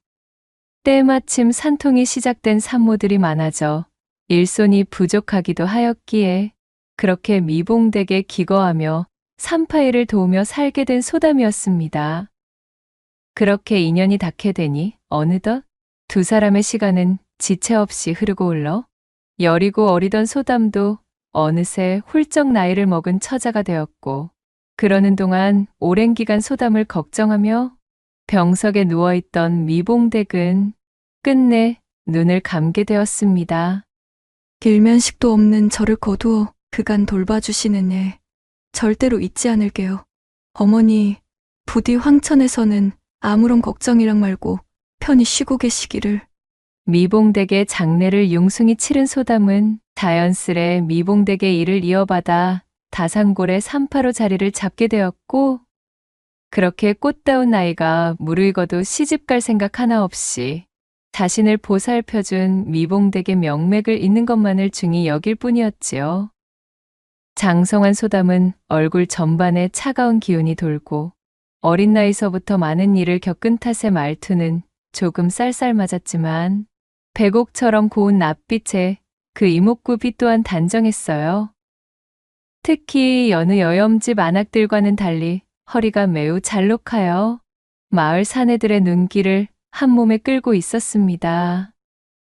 때마침 산통이 시작된 산모들이 많아져 일손이 부족하기도 하였기에 그렇게 미봉댁에 기거하며 산파일을 도우며 살게 된 소담이었습니다. 그렇게 인연이 닿게 되니 어느덧 두 사람의 시간은 지체 없이 흐르고 흘러 여리고 어리던 소담도 어느새 훌쩍 나이를 먹은 처자가 되었고, 그러는 동안 오랜 기간 소담을 걱정하며 병석에 누워있던 미봉댁은 끝내 눈을 감게 되었습니다. 일면식도 없는 저를 거두어 그간 돌봐주시는 애 절대로 잊지 않을게요. 어머니, 부디 황천에서는 아무런 걱정이랑 말고 편히 쉬고 계시기를. 미봉댁의 장례를 융숭이 치른 소담은 자연스레 미봉댁의 일을 이어받아 다산골의 산파로 자리를 잡게 되었고, 그렇게 꽃다운 나이가 무르익어도 시집갈 생각 하나 없이 자신을 보살펴준 미봉댁의 명맥을 잇는 것만을 중히 여길 뿐이었지요. 장성한 소담은 얼굴 전반에 차가운 기운이 돌고 어린 나이서부터 많은 일을 겪은 탓에 말투는 조금 쌀쌀맞았지만 백옥처럼 고운 낯빛에 그 이목구비 또한 단정했어요. 특히 여느 여염집 안악들과는 달리 허리가 매우 잘록하여 마을 사내들의 눈길을 한 몸에 끌고 있었습니다.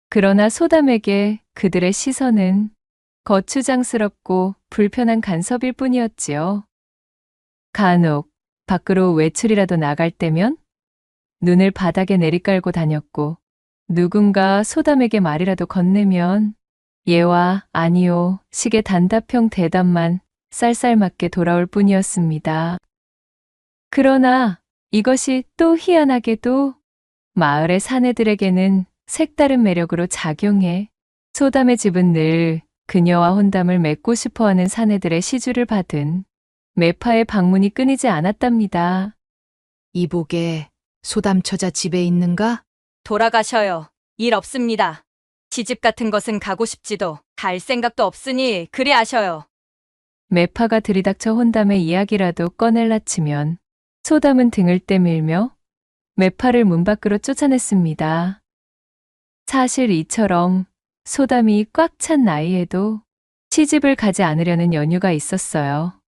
그러나 소담에게 그들의 시선은 거추장스럽고 불편한 간섭일 뿐이었지요. 간혹 밖으로 외출이라도 나갈 때면 눈을 바닥에 내리깔고 다녔고, 누군가 소담에게 말이라도 건네면 예와 아니요 식의 단답형 대답만 쌀쌀맞게 돌아올 뿐이었습니다. 그러나 이것이 또 희한하게도 마을의 사내들에게는 색다른 매력으로 작용해 소담의 집은 늘 그녀와 혼담을 맺고 싶어하는 사내들의 시주를 받은 매파의 방문이 끊이지 않았답니다. 이보게, 소담 처자 집에 있는가? 돌아가셔요. 일 없습니다. 시집 같은 것은 가고 싶지도 갈 생각도 없으니 그리 아셔요. 매파가 들이닥쳐 혼담의 이야기라도 꺼낼라 치면 소담은 등을 떼밀며 매파를 문 밖으로 쫓아냈습니다. 사실 이처럼 소담이 꽉 찬 나이에도 시집을 가지 않으려는 연유가 있었어요.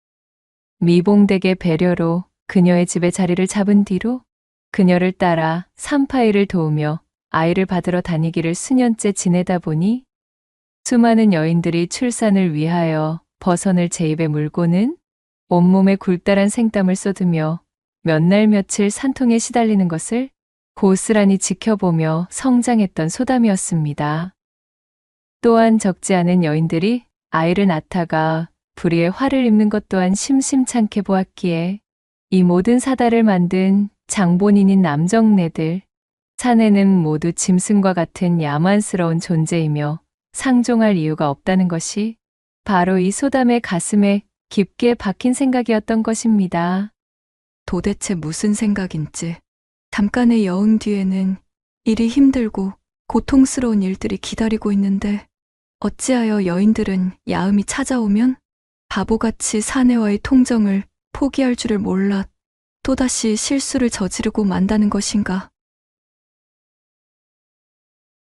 미봉댁의 배려로 그녀의 집에 자리를 잡은 뒤로 그녀를 따라 산파일을 도우며 아이를 받으러 다니기를 수년째 지내다 보니 수많은 여인들이 출산을 위하여 버선을 제 입에 물고는 온몸에 굴다란 생땀을 쏟으며 몇 날 며칠 산통에 시달리는 것을 고스란히 지켜보며 성장했던 소담이었습니다. 또한 적지 않은 여인들이 아이를 낳다가 불의의 화를 입는 것 또한 심심찮게 보았기에 이 모든 사달을 만든 장본인인 남정네들, 사내는 모두 짐승과 같은 야만스러운 존재이며 상종할 이유가 없다는 것이 바로 이 소담의 가슴에 깊게 박힌 생각이었던 것입니다. 도대체 무슨 생각인지. 잠깐의 여흥 뒤에는 일이 힘들고 고통스러운 일들이 기다리고 있는데 어찌하여 여인들은 야음이 찾아오면 바보같이 사내와의 통정을 포기할 줄을 몰라 또다시 실수를 저지르고 만다는 것인가?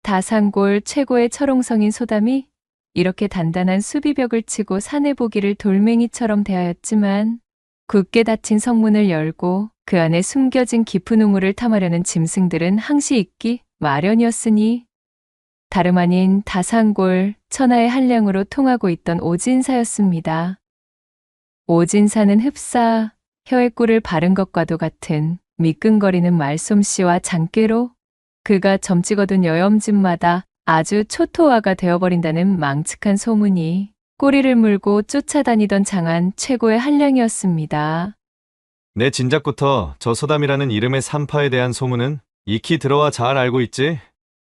다산골 최고의 철옹성인 소담이 이렇게 단단한 수비벽을 치고 산해 보기를 돌멩이처럼 대하였지만 굳게 닫힌 성문을 열고 그 안에 숨겨진 깊은 우물을 탐하려는 짐승들은 항시 있기 마련이었으니 다름 아닌 다산골 천하의 한량으로 통하고 있던 오진사였습니다. 오진사는 흡사 혀에 꿀을 바른 것과도 같은 미끈거리는 말솜씨와 장꾀로 그가 점찍어둔 여염집마다 아주 초토화가 되어버린다는 망측한 소문이 꼬리를 물고 쫓아다니던 장안 최고의 한량이었습니다. 내 진작부터 저 소담이라는 이름의 산파에 대한 소문은 익히 들어와 잘 알고 있지.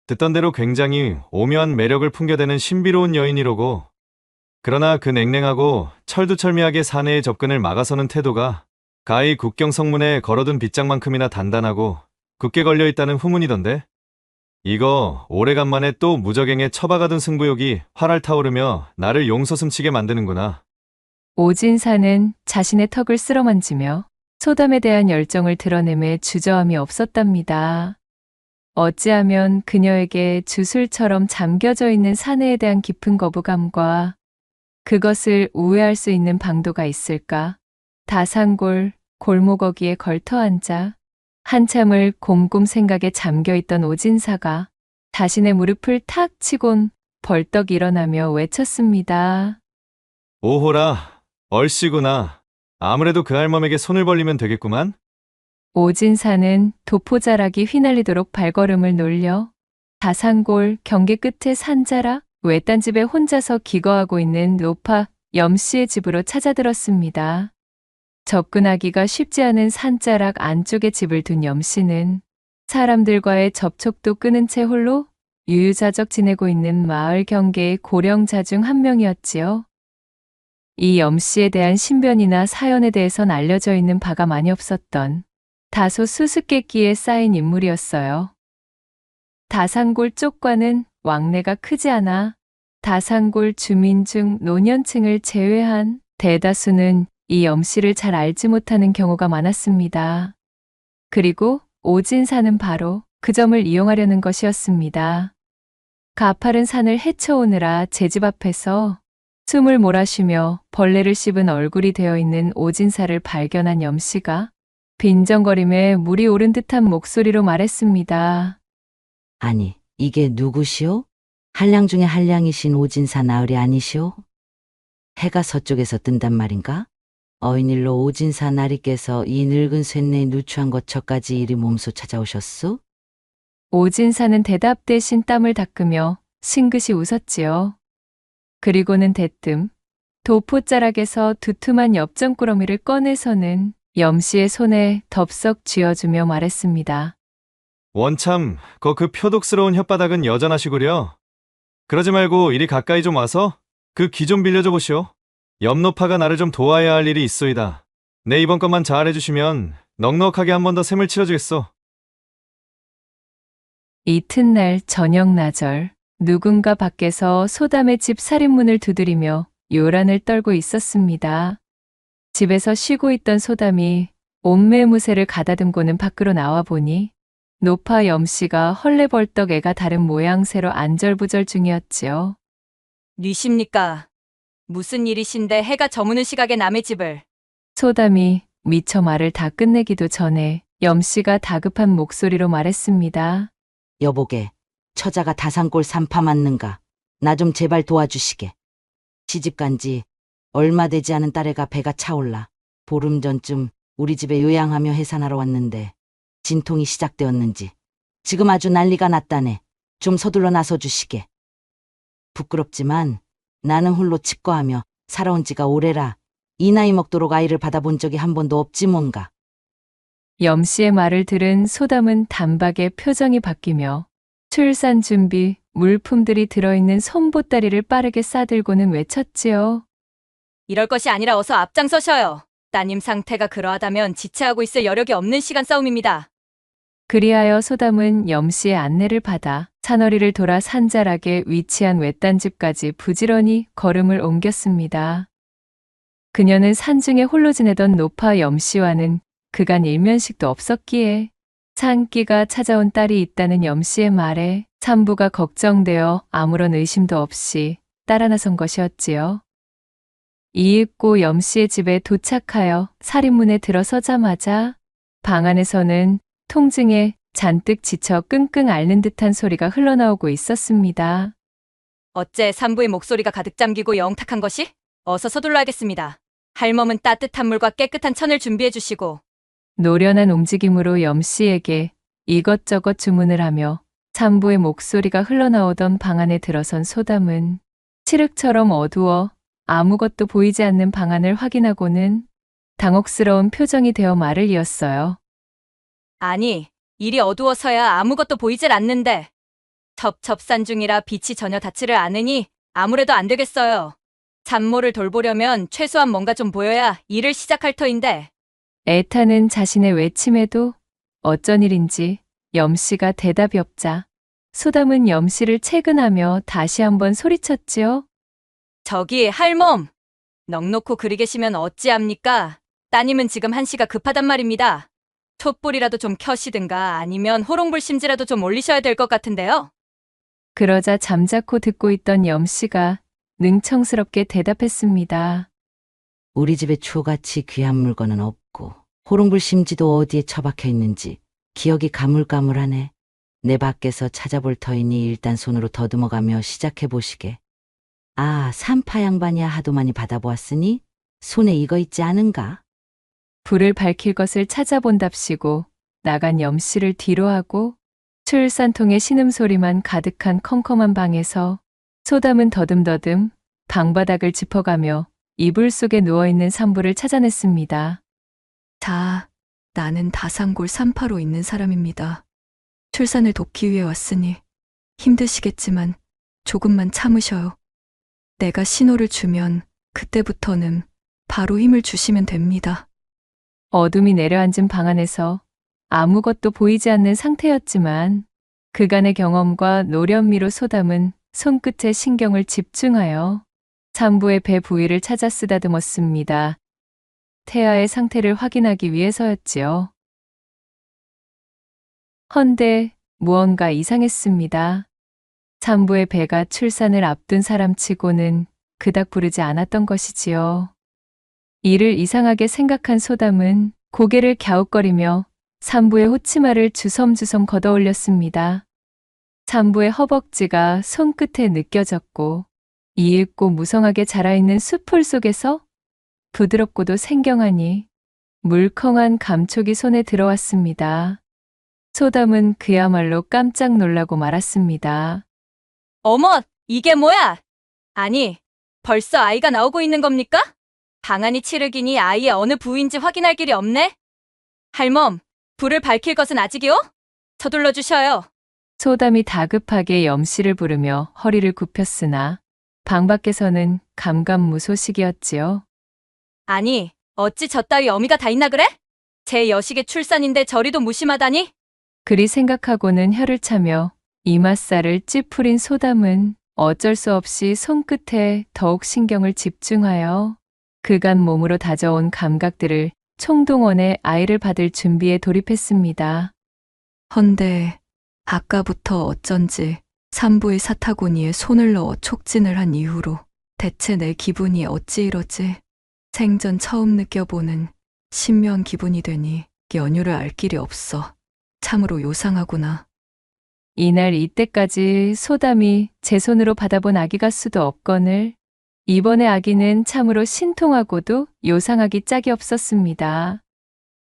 듣던 대로 굉장히 오묘한 매력을 풍겨대는 신비로운 여인이로고. 그러나 그 냉랭하고 철두철미하게 사내의 접근을 막아서는 태도가 가히 국경 성문에 걸어둔 빗장만큼이나 단단하고 굳게 걸려있다는 후문이던데. 이거 오래간만에 또 무적행에 처박아둔 승부욕이 활활 타오르며 나를 용서숨치게 만드는구나. 오진사는 자신의 턱을 쓸어만지며 소담에 대한 열정을 드러내매 주저함이 없었답니다. 어찌하면 그녀에게 주술처럼 잠겨져 있는 사내에 대한 깊은 거부감과 그것을 우회할 수 있는 방도가 있을까? 다산골 골목어귀에 걸터 앉아 한참을 곰곰 생각에 잠겨있던 오진사가 자신의 무릎을 탁 치곤 벌떡 일어나며 외쳤습니다. 오호라, 얼씨구나. 아무래도 그 할멈에게 손을 벌리면 되겠구만. 오진사는 도포자락이 휘날리도록 발걸음을 놀려 다산골 경계 끝의 산자락 외딴 집에 혼자서 기거하고 있는 노파 염씨의 집으로 찾아들었습니다. 접근하기가 쉽지 않은 산자락 안쪽에 집을 둔 염씨는 사람들과의 접촉도 끊은 채 홀로 유유자적 지내고 있는 마을 경계의 고령자 중 한 명이었지요. 이 염씨에 대한 신변이나 사연에 대해선 알려져 있는 바가 많이 없었던 다소 수수께끼에 쌓인 인물이었어요. 다산골 쪽과는 왕래가 크지 않아 다산골 주민 중 노년층을 제외한 대다수는 이 염씨를 잘 알지 못하는 경우가 많았습니다. 그리고 오진사는 바로 그 점을 이용하려는 것이었습니다. 가파른 산을 헤쳐오느라 제 집 앞에서 숨을 몰아쉬며 벌레를 씹은 얼굴이 되어 있는 오진사를 발견한 염씨가 빈정거림에 물이 오른 듯한 목소리로 말했습니다. 아니, 이게 누구시오? 한량 중에 한량이신 오진사 나으리 아니시오? 해가 서쪽에서 뜬단 말인가? 어인일로 오진사 나리께서 이 늙은 쇠뇌 누추한 거처까지 이리 몸소 찾아오셨소? 오진사는 대답 대신 땀을 닦으며 싱긋이 웃었지요. 그리고는 대뜸 도포자락에서 두툼한 엽전꾸러미를 꺼내서는 염씨의 손에 덥석 쥐어주며 말했습니다. 원참, 그 표독스러운 혓바닥은 여전하시구려. 그러지 말고 이리 가까이 좀 와서 그 귀 좀 빌려줘 보시오. 염노파가 나를 좀 도와야 할 일이 있소이다. 내 이번 것만 잘 해주시면 넉넉하게 한 번 더 셈을 치러주겠소. 이튿날 저녁 나절, 누군가 밖에서 소담의 집 살인문을 두드리며 요란을 떨고 있었습니다. 집에서 쉬고 있던 소담이 옷매무새를 가다듬고는 밖으로 나와 보니 노파 염씨가 헐레벌떡 애가 다른 모양새로 안절부절 중이었지요. 뉘십니까? 무슨 일이신데 해가 저무는 시각에 남의 집을. 소담이 미처 말을 다 끝내기도 전에 염씨가 다급한 목소리로 말했습니다. 여보게, 처자가 다산골 산파 맞는가? 나 좀 제발 도와주시게. 시집간지 얼마 되지 않은 딸애가 배가 차올라 보름 전쯤 우리 집에 요양하며 해산하러 왔는데 진통이 시작되었는지 지금 아주 난리가 났다네. 좀 서둘러 나서 주시게. 부끄럽지만 나는 홀로 칩거하며 살아온 지가 오래라 이 나이 먹도록 아이를 받아본 적이 한 번도 없지 뭔가. 염씨의 말을 들은 소담은 단박에 표정이 바뀌며 출산 준비 물품들이 들어있는 손보따리를 빠르게 싸들고는 외쳤지요. 이럴 것이 아니라 어서 앞장서셔요. 따님 상태가 그러하다면 지체하고 있을 여력이 없는 시간 싸움입니다. 그리하여 소담은 염씨의 안내를 받아 산허리를 돌아 산자락에 위치한 외딴집까지 부지런히 걸음을 옮겼습니다. 그녀는 산중에 홀로 지내던 노파 염씨와는 그간 일면식도 없었기에 산기가 찾아온 딸이 있다는 염씨의 말에 산부가 걱정되어 아무런 의심도 없이 따라 나선 것이었지요. 이윽고 염씨의 집에 도착하여 살인문에 들어서자마자 방 안에서는 통증에 잔뜩 지쳐 끙끙 앓는 듯한 소리가 흘러나오고 있었습니다. 어째 산부의 목소리가 가득 잠기고 영탁한 것이? 어서 서둘러야겠습니다. 할멈은 따뜻한 물과 깨끗한 천을 준비해 주시고. 노련한 움직임으로 염씨에게 이것저것 주문을 하며 산부의 목소리가 흘러나오던 방 안에 들어선 소담은 칠흑처럼 어두워 아무것도 보이지 않는 방안을 확인하고는 당혹스러운 표정이 되어 말을 이었어요. 아니, 일이 어두워서야 아무것도 보이질 않는데. 첩첩산 중이라 빛이 전혀 닿지를 않으니 아무래도 안 되겠어요. 산모를 돌보려면 최소한 뭔가 좀 보여야 일을 시작할 터인데. 애타는 자신의 외침에도 어쩐 일인지 염씨가 대답이 없자 소담은 염씨를 채근하며 다시 한번 소리쳤지요. 저기 할멈! 넋놓고 그리 계시면 어찌합니까? 따님은 지금 한시가 급하단 말입니다. 촛불이라도 좀 켜시든가 아니면 호롱불심지라도 좀 올리셔야 될 것 같은데요. 그러자 잠자코 듣고 있던 염씨가 능청스럽게 대답했습니다. 우리 집에 추같이 귀한 물건은 없고 호롱불 심지도 어디에 처박혀 있는지 기억이 가물가물하네. 내 밖에서 찾아볼 터이니 일단 손으로 더듬어가며 시작해 보시게. 아, 산파 양반이야 하도 많이 받아보았으니 손에 이거 있지 않은가? 불을 밝힐 것을 찾아본답시고 나간 염씨를 뒤로하고 출산통의 신음소리만 가득한 컴컴한 방에서 소담은 더듬더듬 방바닥을 짚어가며 이불 속에 누워있는 산부를 찾아냈습니다. 자, 나는 다산골 산파로 있는 사람입니다. 출산을 돕기 위해 왔으니 힘드시겠지만 조금만 참으셔요. 내가 신호를 주면 그때부터는 바로 힘을 주시면 됩니다. 어둠이 내려앉은 방 안에서 아무것도 보이지 않는 상태였지만 그간의 경험과 노련미로 소담은 손끝에 신경을 집중하여 산부의 배 부위를 찾아 쓰다듬었습니다. 태아의 상태를 확인하기 위해서였지요. 헌데 무언가 이상했습니다. 산부의 배가 출산을 앞둔 사람치고는 그닥 부르지 않았던 것이지요. 이를 이상하게 생각한 소담은 고개를 갸웃거리며 산부의 호치마를 주섬주섬 걷어올렸습니다. 산부의 허벅지가 손끝에 느껴졌고 이윽고 무성하게 자라있는 숲풀 속에서 부드럽고도 생경하니 물컹한 감촉이 손에 들어왔습니다. 소담은 그야말로 깜짝 놀라고 말았습니다. 어머, 이게 뭐야? 아니, 벌써 아이가 나오고 있는 겁니까? 방안이 칠흑이니 아이의 어느 부위인지 확인할 길이 없네? 할멈, 불을 밝힐 것은 아직이요? 서둘러 주셔요. 소담이 다급하게 염씨를 부르며 허리를 굽혔으나 방 밖에서는 감감무소식이었지요. 아니, 어찌 저 따위 어미가 다 있나 그래? 제 여식의 출산인데 저리도 무심하다니? 그리 생각하고는 혀를 차며 이맛살을 찌푸린 소담은 어쩔 수 없이 손끝에 더욱 신경을 집중하여 그간 몸으로 다져온 감각들을 총동원해 아이를 받을 준비에 돌입했습니다. 헌데 아까부터 어쩐지 산부의 사타구니에 손을 넣어 촉진을 한 이후로 대체 내 기분이 어찌 이러지? 생전 처음 느껴보는 신묘한 기분이 되니 연유를 알 길이 없어. 참으로 요상하구나. 이날 이때까지 소담이 제 손으로 받아본 아기가 수도 없거늘 이번의 아기는 참으로 신통하고도 요상하기 짝이 없었습니다.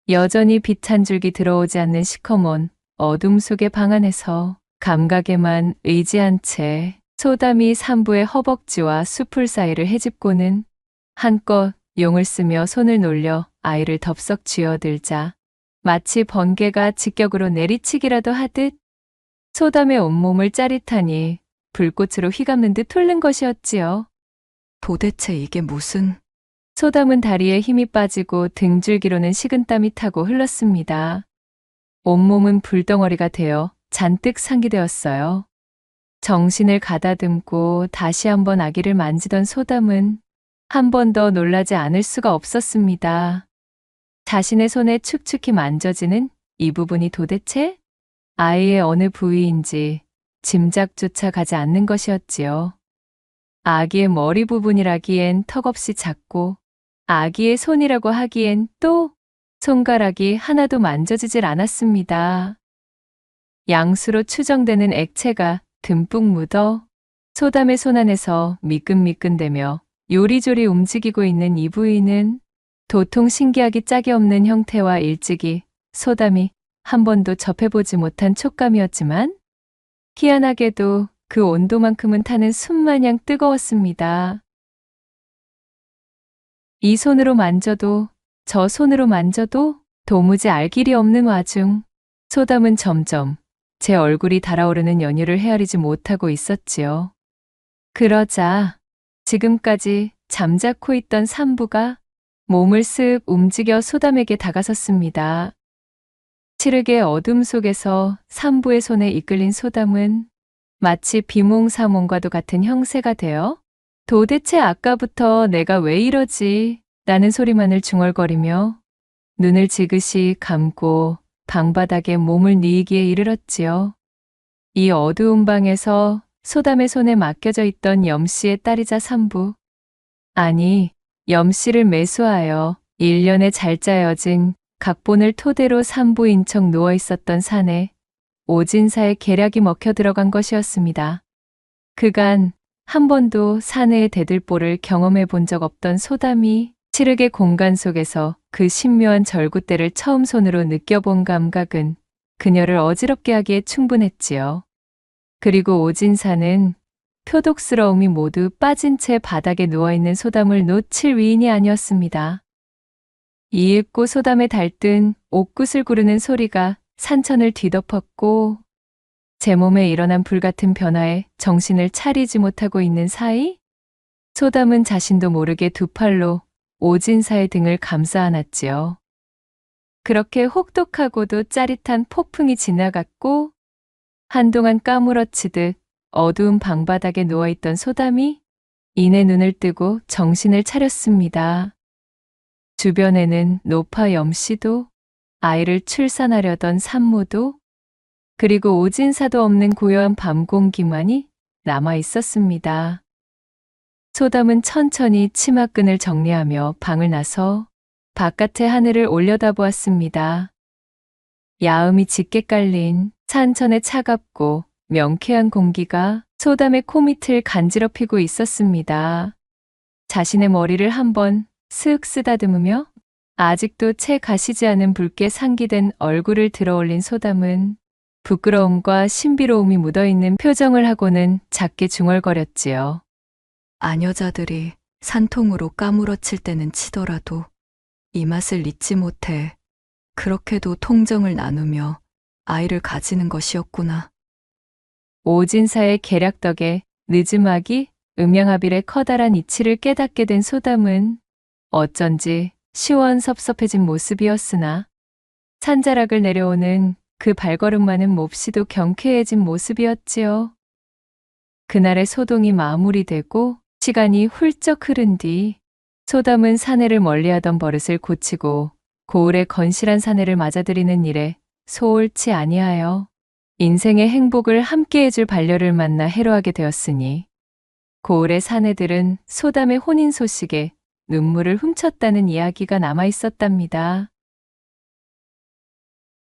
여전히 빛 한 줄기 들어오지 않는 시커먼 어둠 속의 방 안에서 감각에만 의지한 채 소담이 산부의 허벅지와 수풀 사이를 헤집고는 한껏 용을 쓰며 손을 놀려 아이를 덥석 쥐어들자 마치 번개가 직격으로 내리치기라도 하듯 소담의 온몸을 짜릿하니 불꽃으로 휘감는 듯 훑는 것이었지요. 도대체 이게 무슨... 소담은 다리에 힘이 빠지고 등줄기로는 식은땀이 타고 흘렀습니다. 온몸은 불덩어리가 되어 잔뜩 상기되었어요. 정신을 가다듬고 다시 한번 아기를 만지던 소담은 한 번 더 놀라지 않을 수가 없었습니다. 자신의 손에 축축히 만져지는 이 부분이 도대체 아이의 어느 부위인지 짐작조차 가지 않는 것이었지요. 아기의 머리 부분이라기엔 턱없이 작고 아기의 손이라고 하기엔 또 손가락이 하나도 만져지질 않았습니다. 양수로 추정되는 액체가 듬뿍 묻어 소담의 손 안에서 미끈미끈대며 요리조리 움직이고 있는 이 부위는 도통 신기하기 짝이 없는 형태와 일찍이 소담이 한 번도 접해보지 못한 촉감이었지만 희한하게도 그 온도만큼은 타는 숯마냥 뜨거웠습니다. 이 손으로 만져도 저 손으로 만져도 도무지 알 길이 없는 와중 소담은 점점 제 얼굴이 달아오르는 연유를 헤아리지 못하고 있었지요. 그러자 지금까지 잠자코 있던 산부가 몸을 쓱 움직여 소담에게 다가섰습니다. 칠흑의 어둠 속에서 산부의 손에 이끌린 소담은 마치 비몽사몽과도 같은 형세가 되어 도대체 아까부터 내가 왜 이러지? 라는 소리만을 중얼거리며 눈을 지그시 감고 방바닥에 몸을 뉘기에 이르렀지요. 이 어두운 방에서 소담의 손에 맡겨져 있던 염씨의 딸이자 산부. 아니, 염씨를 매수하여 1년에 잘 짜여진 각본을 토대로 산부인 척 누워 있었던 산에 오진사의 계략이 먹혀 들어간 것이었습니다. 그간 한 번도 사내의 대들보를 경험해 본 적 없던 소담이 칠흑의 공간 속에서 그 신묘한 절구대를 처음 손으로 느껴본 감각은 그녀를 어지럽게 하기에 충분했지요. 그리고 오진사는 표독스러움이 모두 빠진 채 바닥에 누워있는 소담을 놓칠 위인이 아니었습니다. 이윽고 소담의 달뜬 옥굿을 구르는 소리가 산천을 뒤덮었고 제 몸에 일어난 불같은 변화에 정신을 차리지 못하고 있는 사이 소담은 자신도 모르게 두 팔로 오진사의 등을 감싸 안았지요. 그렇게 혹독하고도 짜릿한 폭풍이 지나갔고 한동안 까무러치듯 어두운 방바닥에 누워있던 소담이 이내 눈을 뜨고 정신을 차렸습니다. 주변에는 노파 염씨도 아이를 출산하려던 산모도 그리고 오진사도 없는 고요한 밤 공기만이 남아 있었습니다. 소담은 천천히 치마끈을 정리하며 방을 나서 바깥의 하늘을 올려다보았습니다. 야음이 짙게 깔린 산천의 차갑고 명쾌한 공기가 소담의 코밑을 간지럽히고 있었습니다. 자신의 머리를 한번 슥 쓰다듬으며 아직도 채 가시지 않은 붉게 상기된 얼굴을 들어올린 소담은 부끄러움과 신비로움이 묻어있는 표정을 하고는 작게 중얼거렸지요. 아녀자들이 산통으로 까무러칠 때는 치더라도 이 맛을 잊지 못해 그렇게도 통정을 나누며 아이를 가지는 것이었구나. 오진사의 계략 덕에 느즈막이 음양하빌의 커다란 이치를 깨닫게 된 소담은 어쩐지 시원섭섭해진 모습이었으나 산자락을 내려오는 그 발걸음만은 몹시도 경쾌해진 모습이었지요. 그날의 소동이 마무리되고 시간이 훌쩍 흐른 뒤 소담은 사내를 멀리하던 버릇을 고치고 고을의 건실한 사내를 맞아들이는 일에 소홀치 아니하여 인생의 행복을 함께해줄 반려를 만나 해로하게 되었으니 고을의 사내들은 소담의 혼인 소식에 눈물을 훔쳤다는 이야기가 남아 있었답니다.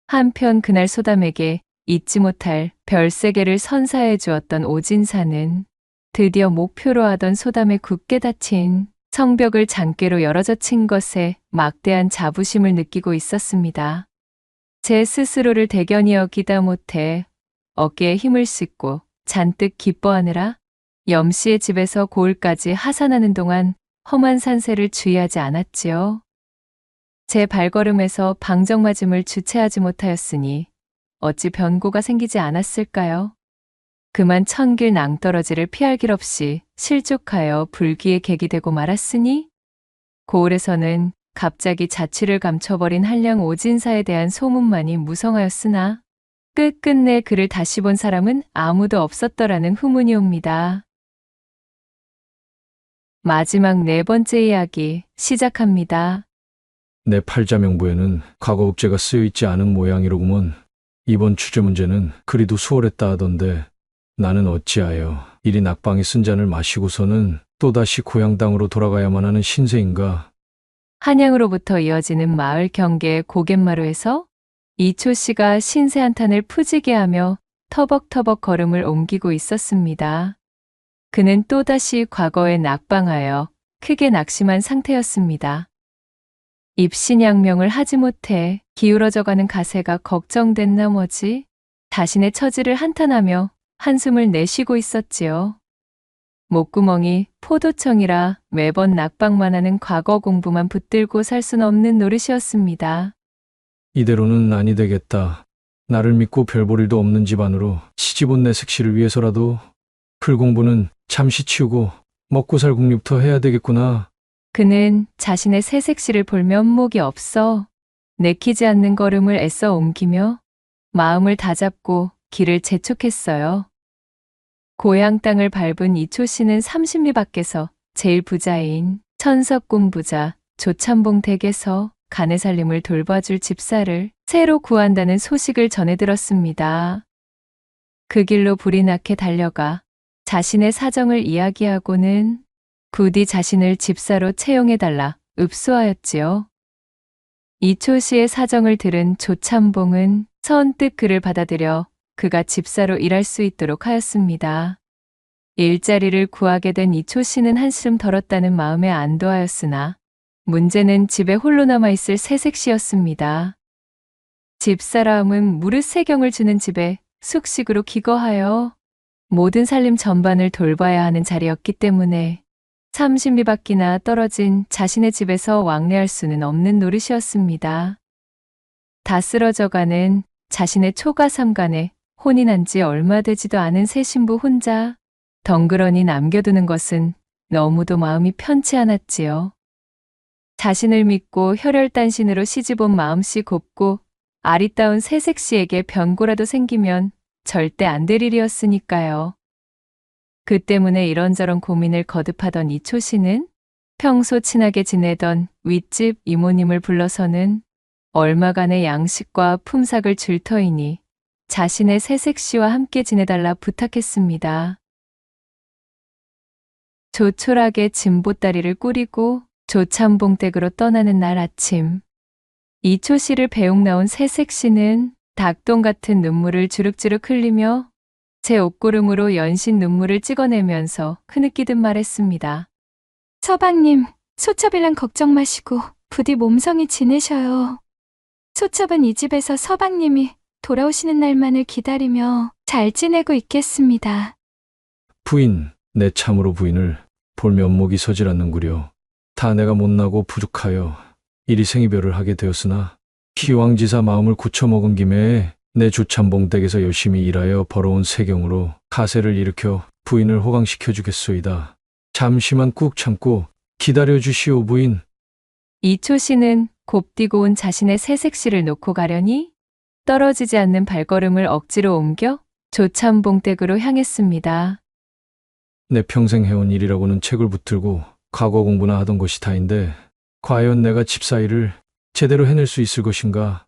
한편 그날 소담에게 잊지 못할 별세계를 선사해 주었던 오진사는 드디어 목표로 하던 소담의 굳게 닫힌 성벽을 장깨로 열어젖힌 것에 막대한 자부심을 느끼고 있었습니다. 제 스스로를 대견히 여기다 못해 어깨에 힘을 싣고 잔뜩 기뻐하느라 염씨의 집에서 고을까지 하산하는 동안 험한 산세를 주의하지 않았지요. 제 발걸음에서 방정맞음을 주체하지 못하였으니 어찌 변고가 생기지 않았을까요? 그만 천길 낭떠러지를 피할 길 없이 실족하여 불귀에 객이 되고 말았으니 고을에서는 갑자기 자취를 감춰버린 한량 오진사에 대한 소문만이 무성하였으나 끝끝내 그를 다시 본 사람은 아무도 없었더라는 후문이 옵니다. 마지막 네 번째 이야기 시작합니다. 내 팔자 명부에는 과거 읍제가 쓰여 있지 않은 모양이로구먼. 이번 취재 문제는 그리도 수월했다 하던데 나는 어찌하여 이리 낙방에 쓴 잔을 마시고서는 또다시 고향 땅으로 돌아가야만 하는 신세인가. 한양으로부터 이어지는 마을 경계의 고갯마루에서 이초 씨가 신세 한탄을 푸지게 하며 터벅터벅 걸음을 옮기고 있었습니다. 그는 또다시 과거에 낙방하여 크게 낙심한 상태였습니다. 입신양명을 하지 못해 기울어져가는 가세가 걱정된 나머지 자신의 처지를 한탄하며 한숨을 내쉬고 있었지요. 목구멍이 포도청이라 매번 낙방만 하는 과거 공부만 붙들고 살 순 없는 노릇이었습니다. 이대로는 아니 되겠다. 나를 믿고 별 볼 일도 없는 집안으로 시집 온 내 색시를 위해서라도 글 공부는 잠시 치우고 먹고 살 국립부터 해야 되겠구나. 그는 자신의 새색시를 볼 면목이 없어 내키지 않는 걸음을 애써 옮기며 마음을 다잡고 길을 재촉했어요. 고향 땅을 밟은 이초 씨는 30리 밖에서 제일 부자인 천석궁 부자 조참봉 댁에서 가내 살림을 돌봐줄 집사를 새로 구한다는 소식을 전해 들었습니다. 그 길로 불이 나게 달려가 자신의 사정을 이야기하고는 부디 자신을 집사로 채용해달라 읍소하였지요. 이초 씨의 사정을 들은 조참봉은 선뜻 그를 받아들여 그가 집사로 일할 수 있도록 하였습니다. 일자리를 구하게 된 이초 씨는 한숨 덜었다는 마음에 안도하였으나 문제는 집에 홀로 남아있을 새색시였습니다. 집사람은 무릇 세경을 주는 집에 숙식으로 기거하여 모든 살림 전반을 돌봐야 하는 자리였기 때문에 30리 밖이나 떨어진 자신의 집에서 왕래할 수는 없는 노릇이었습니다. 다 쓰러져가는 자신의 초가 삼간에 혼이 난 지 얼마 되지도 않은 새 신부 혼자 덩그러니 남겨두는 것은 너무도 마음이 편치 않았지요. 자신을 믿고 혈혈단신으로 시집온 마음씨 곱고 아리따운 새색시에게 변고라도 생기면 절대 안 될 일이었으니까요. 그 때문에 이런저런 고민을 거듭하던 이초 씨는 평소 친하게 지내던 윗집 이모님을 불러서는 얼마간의 양식과 품삯을 줄 터이니 자신의 새색시와 함께 지내달라 부탁했습니다. 조촐하게 짐보따리를 꾸리고 조참봉 댁으로 떠나는 날 아침, 이초 씨를 배웅 나온 새색시는 닭똥 같은 눈물을 주룩주룩 흘리며 제 옷고름으로 연신 눈물을 찍어내면서 흐느끼듯 말했습니다. 서방님, 소첩이랑 걱정 마시고 부디 몸성이 지내셔요. 소첩은 이 집에서 서방님이 돌아오시는 날만을 기다리며 잘 지내고 있겠습니다. 부인, 내 참으로 부인을 볼 면목이 서질 않는구려. 다 내가 못나고 부족하여 이리 생이별을 하게 되었으나 기왕지사 마음을 굳혀먹은 김에 내 조참봉 댁에서 열심히 일하여 벌어온 세경으로 가세를 일으켜 부인을 호강시켜 주겠소이다. 잠시만 꾹 참고 기다려 주시오 부인. 이초 씨는 곱디고 온 자신의 새색시를 놓고 가려니 떨어지지 않는 발걸음을 억지로 옮겨 조참봉 댁으로 향했습니다. 내 평생 해온 일이라고는 책을 붙들고 과거 공부나 하던 것이 다인데 과연 내가 집사일을 제대로 해낼 수 있을 것인가.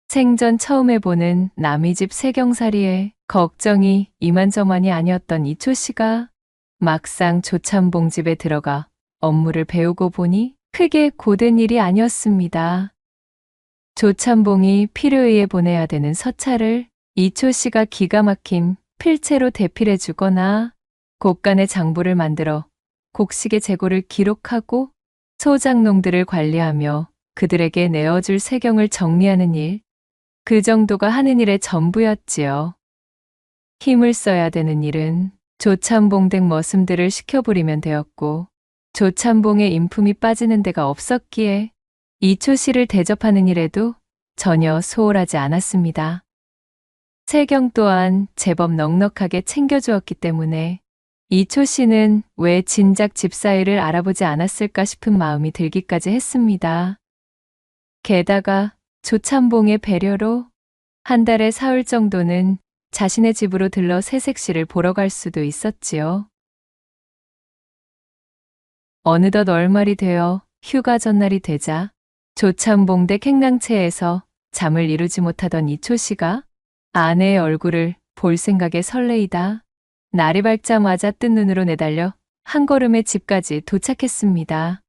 생전 처음 해보는 남의 집 세경살이에 걱정이 이만저만이 아니었던 이초 씨가 막상 조참봉 집에 들어가 업무를 배우고 보니 크게 고된 일이 아니었습니다. 조참봉이 필요에 보내야 되는 서찰을 이초 씨가 기가 막힌 필체로 대필해 주거나 곡간의 장부를 만들어 곡식의 재고를 기록하고 소작농들을 관리하며 그들에게 내어줄 세경을 정리하는 일, 그 정도가 하는 일의 전부였지요. 힘을 써야 되는 일은 조참봉 댁 머슴들을 시켜부리면 되었고 조참봉의 인품이 빠지는 데가 없었기에 이초 씨를 대접하는 일에도 전혀 소홀하지 않았습니다. 세경 또한 제법 넉넉하게 챙겨주었기 때문에 이초 씨는 왜 진작 집사일을 알아보지 않았을까 싶은 마음이 들기까지 했습니다. 게다가 조참봉의 배려로 한 달에 사흘 정도는 자신의 집으로 들러 새색시를 보러 갈 수도 있었지요. 어느덧 얼말이 되어 휴가 전날이 되자 조참봉대 캥랑채에서 잠을 이루지 못하던 이초 씨가 아내의 얼굴을 볼 생각에 설레이다. 날이 밝자마자 뜬 눈으로 내달려 한 걸음에 집까지 도착했습니다.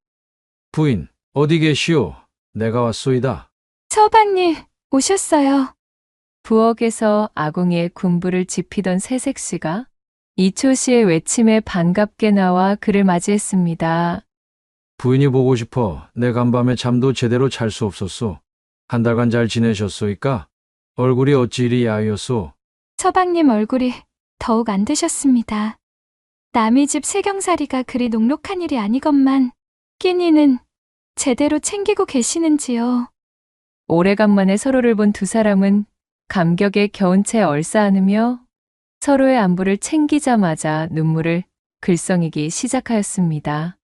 부인, 어디 계시오? 내가 왔소이다. 서방님, 오셨어요. 부엌에서 아궁이에 군부를 지피던 새색 씨가 이초 씨의 외침에 반갑게 나와 그를 맞이했습니다. 부인이 보고 싶어 내 간밤에 잠도 제대로 잘 수 없었소. 한 달간 잘 지내셨소이까? 얼굴이 어찌 이리 야위었소? 서방님 얼굴이 더욱 안 드셨습니다. 남의 집 세경살이가 그리 녹록한 일이 아니건만 끼니는 제대로 챙기고 계시는지요? 오래간만에 서로를 본 두 사람은 감격에 겨운 채 얼싸안으며 서로의 안부를 챙기자마자 눈물을 글썽이기 시작하였습니다.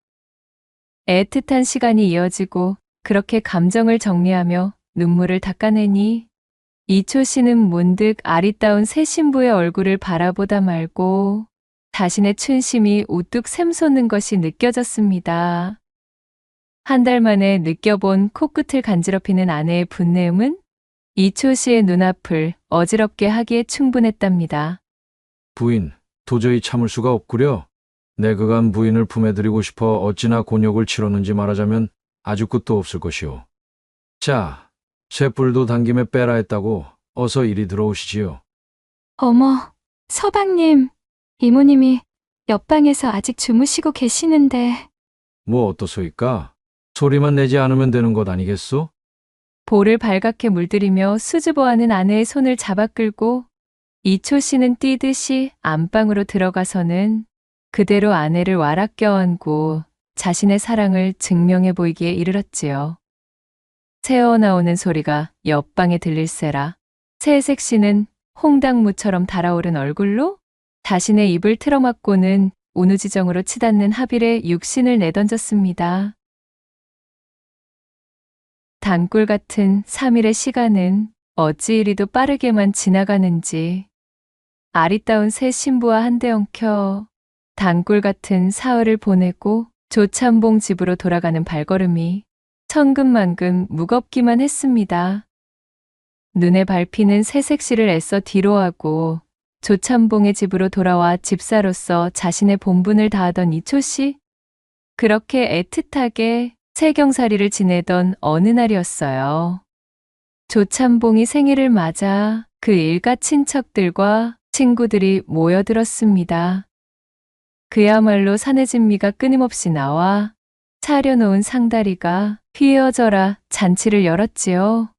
애틋한 시간이 이어지고 그렇게 감정을 정리하며 눈물을 닦아내니 이초 씨는 문득 아리따운 새 신부의 얼굴을 바라보다 말고 자신의 춘심이 우뚝 샘솟는 것이 느껴졌습니다. 한 달 만에 느껴본 코끝을 간지럽히는 아내의 분내음은 이초 씨의 눈앞을 어지럽게 하기에 충분했답니다. 부인, 도저히 참을 수가 없구려. 내 그간 부인을 품에 들이고 싶어 어찌나 곤욕을 치렀는지 말하자면 아주 끝도 없을 것이오. 자, 쇠뿔도 당김에 빼라 했다고 어서 이리 들어오시지요. 어머, 서방님, 이모님이 옆방에서 아직 주무시고 계시는데. 뭐 어떠소이까? 소리만 내지 않으면 되는 것 아니겠소? 볼을 발갛게 물들이며 수줍어하는 아내의 손을 잡아 끌고 이초 씨는 뛰듯이 안방으로 들어가서는 그대로 아내를 와락 껴안고 자신의 사랑을 증명해 보이기에 이르렀지요. 새어나오는 소리가 옆방에 들릴세라 새색 씨는 홍당무처럼 달아오른 얼굴로 자신의 입을 틀어막고는 우누지정으로 치닫는 하빌에 육신을 내던졌습니다. 단꿀 같은 3일의 시간은 어찌 이리도 빠르게만 지나가는지 아리따운 새 신부와 한데 엉켜 단꿀 같은 사흘을 보내고 조참봉 집으로 돌아가는 발걸음이 천근만근 무겁기만 했습니다. 눈에 밟히는 새색 씨를 애써 뒤로하고 조참봉의 집으로 돌아와 집사로서 자신의 본분을 다하던 이초 씨. 그렇게 애틋하게 세경살이를 지내던 어느 날이었어요. 조참봉이 생일을 맞아 그 일가 친척들과 친구들이 모여들었습니다. 그야말로 사내진미가 끊임없이 나와 차려놓은 상다리가 휘어져라 잔치를 열었지요.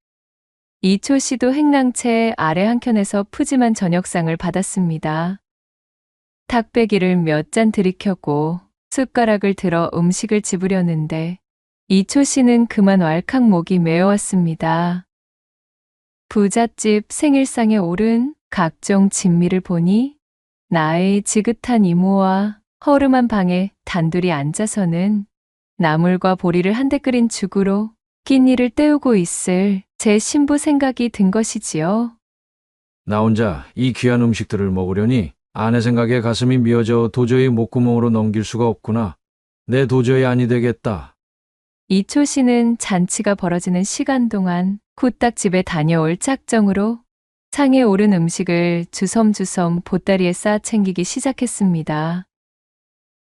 이초 씨도 행랑채 아래 한켠에서 푸짐한 저녁상을 받았습니다. 탁배기를 몇 잔 들이켜고 숟가락을 들어 음식을 집으려는데 이초 씨는 그만 왈칵 목이 메어왔습니다. 부잣집 생일상에 오른 각종 진미를 보니 나의 지긋한 이모와 허름한 방에 단둘이 앉아서는 나물과 보리를 한데 끓인 죽으로 끼니를 때우고 있을 제 신부 생각이 든 것이지요. 나 혼자 이 귀한 음식들을 먹으려니 아내 생각에 가슴이 미어져 도저히 목구멍으로 넘길 수가 없구나. 내 도저히 아니 되겠다. 이초 씨는 잔치가 벌어지는 시간 동안 후딱 집에 다녀올 짝정으로 상에 오른 음식을 주섬주섬 보따리에 쌓아 챙기기 시작했습니다.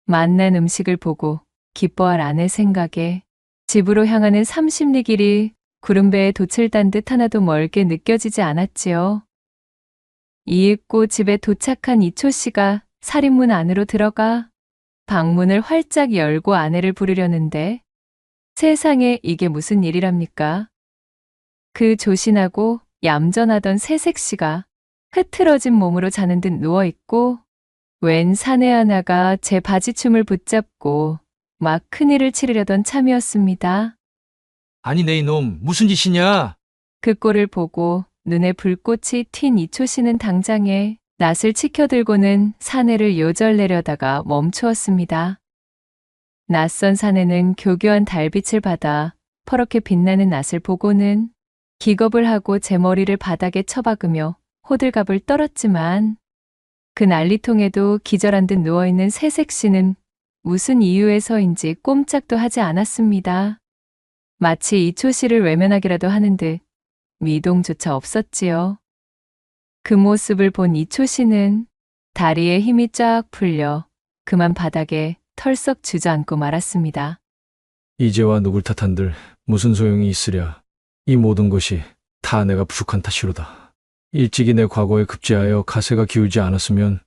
맛난 음식을 보고 기뻐할 아내 생각에 집으로 향하는 30리 길이 구름배에 돛을 단 듯 하나도 멀게 느껴지지 않았지요. 이윽고 집에 도착한 이초 씨가 살인문 안으로 들어가 방문을 활짝 열고 아내를 부르려는데 세상에 이게 무슨 일이랍니까? 그 조신하고 얌전하던 새색 씨가 흐트러진 몸으로 자는 듯 누워있고 웬 사내 하나가 제 바지춤을 붙잡고 막 큰일을 치르려던 참이었습니다. 아니 내 이놈 무슨 짓이냐? 그 꼴을 보고 눈에 불꽃이 튄 이초 씨는 당장에 낫을 치켜들고는 사내를 요절내려다가 멈추었습니다. 낯선 사내는 교교한 달빛을 받아 퍼렇게 빛나는 낫을 보고는 기겁을 하고 제 머리를 바닥에 쳐박으며 호들갑을 떨었지만 그 난리통에도 기절한 듯 누워있는 새색 씨는 무슨 이유에서인지 꼼짝도 하지 않았습니다. 마치 이초 씨를 외면하기라도 하는 듯 미동조차 없었지요. 그 모습을 본 이초 씨는 다리에 힘이 쫙 풀려 그만 바닥에 털썩 주저앉고 말았습니다. 이제와 누굴 탓한들 무슨 소용이 있으랴. 이 모든 것이 다 내가 부족한 탓이로다. 일찍이 내 과거에 급제하여 가세가 기울지 않았으면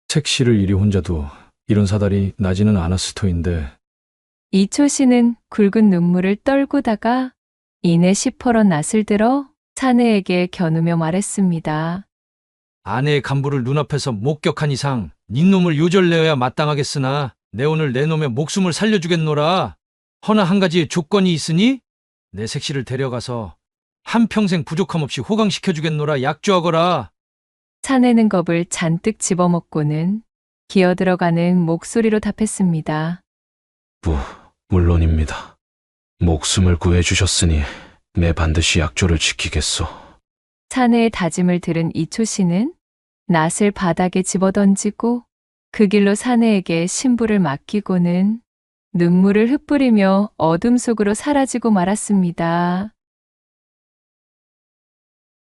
색시를 이리 혼자 두어 이런 사달이 나지는 않았을 터인데. 이초 씨는 굵은 눈물을 떨구다가 이내 시퍼런 낯을 들어 사내에게 겨누며 말했습니다. 아내의 간부를 눈앞에서 목격한 이상 네 놈을 요절내어야 마땅하겠으나 내 오늘 내 놈의 목숨을 살려주겠노라. 허나 한 가지 조건이 있으니 내 색시를 데려가서 한평생 부족함 없이 호강시켜주겠노라 약조하거라. 사내는 겁을 잔뜩 집어먹고는 기어들어가는 목소리로 답했습니다. 물론입니다. 목숨을 구해주셨으니 내 반드시 약조를 지키겠소. 사내의 다짐을 들은 이초 씨는 낫을 바닥에 집어던지고 그 길로 사내에게 신부를 맡기고는 눈물을 흩뿌리며 어둠 속으로 사라지고 말았습니다.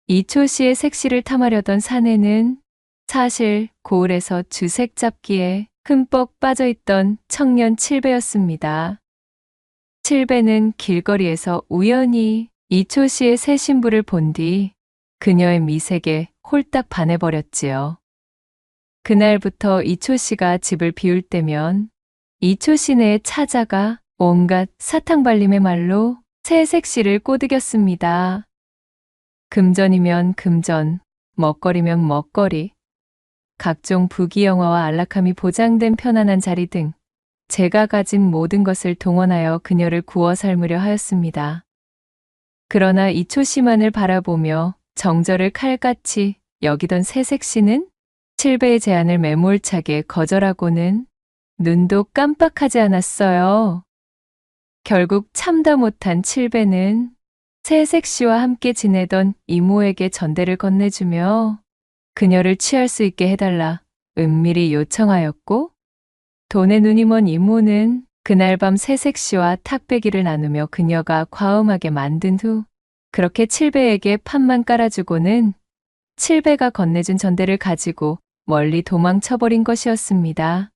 이초 씨의 색시를 탐하려던 사내는 사실 고을에서 주색 잡기에 흠뻑 빠져있던 청년 칠배였습니다. 칠배는 길거리에서 우연히 이초 씨의 새 신부를 본 뒤 그녀의 미색에 홀딱 반해버렸지요. 그날부터 이초 씨가 집을 비울 때면 이초 씨네에 찾아가 온갖 사탕발림의 말로 새 색시를 꼬드겼습니다. 금전이면 금전, 먹거리면 먹거리, 각종 부귀영화와 안락함이 보장된 편안한 자리 등 제가 가진 모든 것을 동원하여 그녀를 구워 삶으려 하였습니다. 그러나 이초 씨만을 바라보며 정절을 칼같이 여기던 새색 씨는 칠배의 제안을 매몰차게 거절하고는 눈도 깜빡하지 않았어요. 결국 참다 못한 칠배는 새색 씨와 함께 지내던 이모에게 전대를 건네주며 그녀를 취할 수 있게 해달라 은밀히 요청하였고, 돈에 눈이 먼 이모는 그날 밤 새색 씨와 탁배기를 나누며 그녀가 과음하게 만든 후 그렇게 칠배에게 판만 깔아주고는 칠배가 건네준 전대를 가지고 멀리 도망쳐버린 것이었습니다.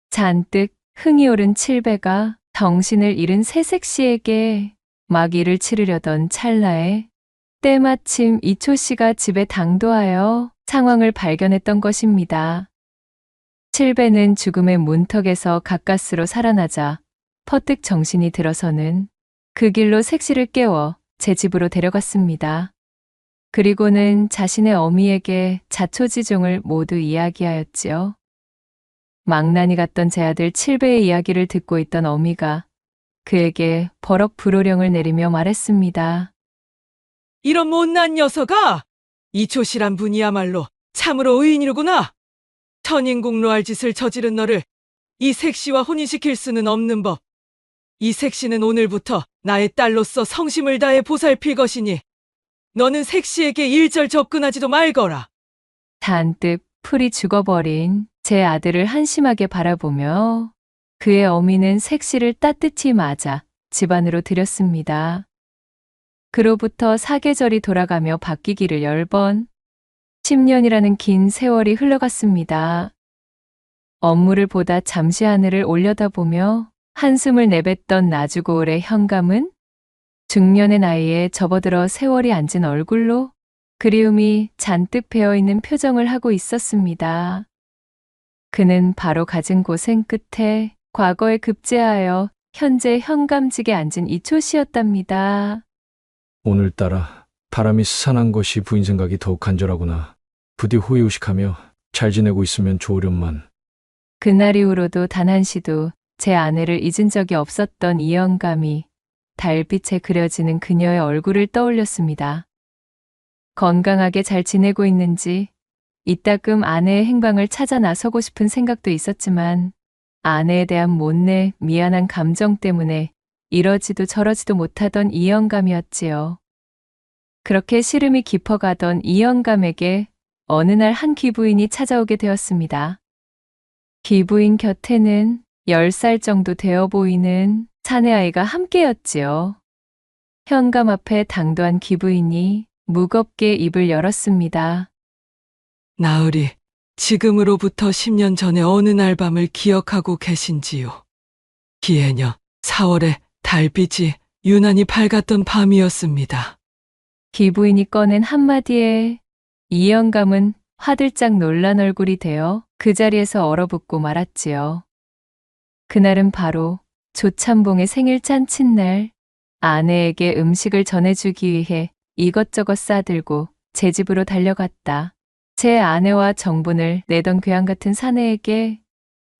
잔뜩 흥이 오른 칠배가 정신을 잃은 새색 씨에게 막 일을 치르려던 찰나에 때마침 이초 씨가 집에 당도하여 상황을 발견했던 것입니다. 칠배는 죽음의 문턱에서 가까스로 살아나자 퍼뜩 정신이 들어서는 그 길로 색시를 깨워 제 집으로 데려갔습니다. 그리고는 자신의 어미에게 자초지종을 모두 이야기하였지요. 망나니 같던 제 아들 칠배의 이야기를 듣고 있던 어미가 그에게 버럭 불호령을 내리며 말했습니다. 이런 못난 녀석아! 이초씨란 분이야말로 참으로 의인이로구나. 천인국노할 짓을 저지른 너를 이 색시와 혼인시킬 수는 없는 법. 이 색시는 오늘부터 나의 딸로서 성심을 다해 보살필 것이니 너는 색시에게 일절 접근하지도 말거라. 잔뜩 풀이 죽어버린 제 아들을 한심하게 바라보며 그의 어미는 색시를 따뜻히 맞아 집 안으로 들였습니다. 그로부터 사계절이 돌아가며 바뀌기를 10번, 10년이라는 긴 세월이 흘러갔습니다. 업무를 보다 잠시 하늘을 올려다보며 한숨을 내뱉던 나주고을의 현감은 중년의 나이에 접어들어 세월이 앉은 얼굴로 그리움이 잔뜩 배어있는 표정을 하고 있었습니다. 그는 바로 갖은 고생 끝에 과거에 급제하여 현재 현감직에 앉은 이초씨였답니다. 오늘따라 바람이 스산한 것이 부인 생각이 더욱 간절하구나. 부디 호의호식하며 잘 지내고 있으면 좋으련만. 그날 이후로도 단 한시도 제 아내를 잊은 적이 없었던 이 영감이 달빛에 그려지는 그녀의 얼굴을 떠올렸습니다. 건강하게 잘 지내고 있는지 이따금 아내의 행방을 찾아 나서고 싶은 생각도 있었지만 아내에 대한 못내 미안한 감정 때문에 이러지도 저러지도 못하던 이 영감이었지요. 그렇게 시름이 깊어가던 이 영감에게 어느 날 한 귀부인이 찾아오게 되었습니다. 귀부인 곁에는 10살 정도 되어 보이는 사내아이가 함께였지요. 현관 앞에 당도한 기부인이 무겁게 입을 열었습니다. 나으리, 지금으로부터 10년 전의 어느 날 밤을 기억하고 계신지요? 기해년 4월에 달빛이 유난히 밝았던 밤이었습니다. 기부인이 꺼낸 한마디에 이 영감은 화들짝 놀란 얼굴이 되어 그 자리에서 얼어붙고 말았지요. 그날은 바로 조참봉의 생일 잔칫날, 아내에게 음식을 전해주기 위해 이것저것 싸들고 제 집으로 달려갔다. 제 아내와 정분을 내던 괴양 같은 사내에게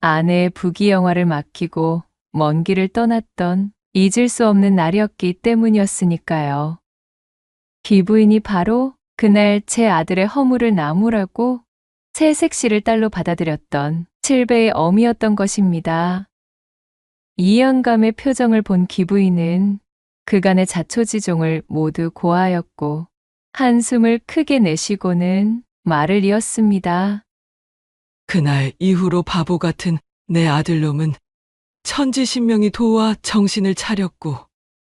아내의 부귀영화를 맡기고 먼 길을 떠났던 잊을 수 없는 날이었기 때문이었으니까요. 기부인이 바로 그날 제 아들의 허물을 나무라고 새색시를 딸로 받아들였던 칠배의 어미였던 것입니다. 이 영감의 표정을 본 기부인은 그간의 자초지종을 모두 고하였고 한숨을 크게 내쉬고는 말을 이었습니다. 그날 이후로 바보 같은 내 아들놈은 천지신명이 도와 정신을 차렸고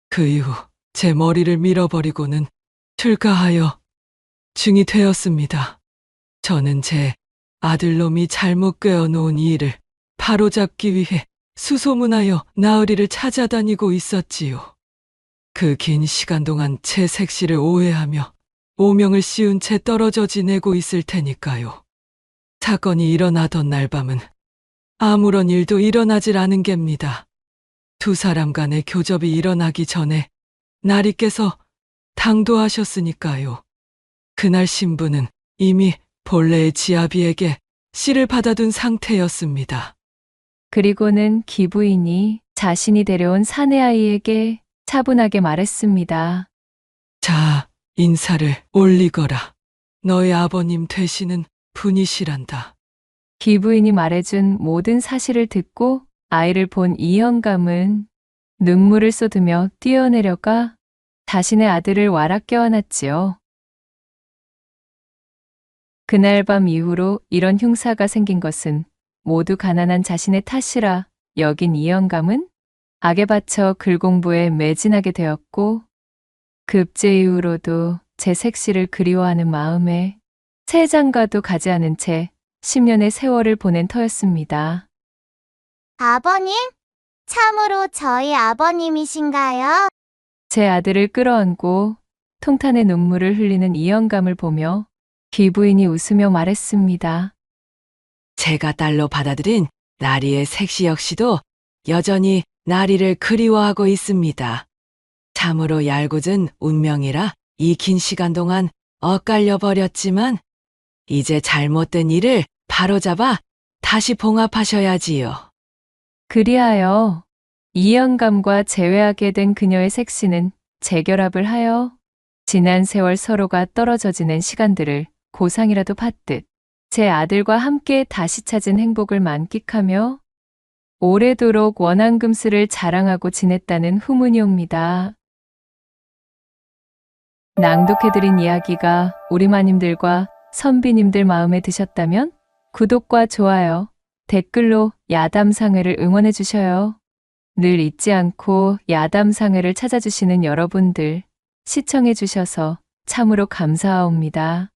그 이후 제 머리를 밀어버리고는 출가하여 증이 되었습니다. 저는 제 아들놈이 잘못 꿰어놓은 이 일을 바로잡기 위해 수소문하여 나으리를 찾아다니고 있었지요. 그 긴 시간 동안 제 색시를 오해하며 오명을 씌운 채 떨어져 지내고 있을 테니까요. 사건이 일어나던 날 밤은 아무런 일도 일어나질 않은 geb니다. 두 사람 간의 교접이 일어나기 전에 나리께서 당도하셨으니까요. 그날 신부는 이미 본래의 지아비에게 씨를 받아둔 상태였습니다. 그리고는 기부인이 자신이 데려온 사내아이에게 차분하게 말했습니다. 자, 인사를 올리거라. 너의 아버님 되시는 분이시란다. 기부인이 말해준 모든 사실을 듣고 아이를 본 이 영감은 눈물을 쏟으며 뛰어내려가 자신의 아들을 와락 껴안았지요. 그날 밤 이후로 이런 흉사가 생긴 것은 모두 가난한 자신의 탓이라 여긴 이 영감은 악에 바쳐 글 공부에 매진하게 되었고 급제 이후로도 제 색시를 그리워하는 마음에 새 장가도 가지 않은 채 10년의 세월을 보낸 터였습니다. 아버님? 참으로 저희 아버님이신가요? 제 아들을 끌어안고 통탄의 눈물을 흘리는 이 영감을 보며 기부인이 웃으며 말했습니다. 제가 딸로 받아들인 나리의 색시 역시도 여전히 나리를 그리워하고 있습니다. 참으로 얄궂은 운명이라 이 긴 시간 동안 엇갈려 버렸지만 이제 잘못된 일을 바로잡아 다시 봉합하셔야지요. 그리하여 이 영감과 재회하게 된 그녀의 색시는 재결합을 하여 지난 세월 서로가 떨어져 지낸 시간들을 고상이라도 받듯 제 아들과 함께 다시 찾은 행복을 만끽하며 오래도록 원앙금술을 자랑하고 지냈다는 후문이 옵니다. 낭독해드린 이야기가 우리 마님들과 선비님들 마음에 드셨다면 구독과 좋아요, 댓글로 야담상회를 응원해 주셔요. 늘 잊지 않고 야담상회를 찾아주시는 여러분들 시청해 주셔서 참으로 감사하옵니다.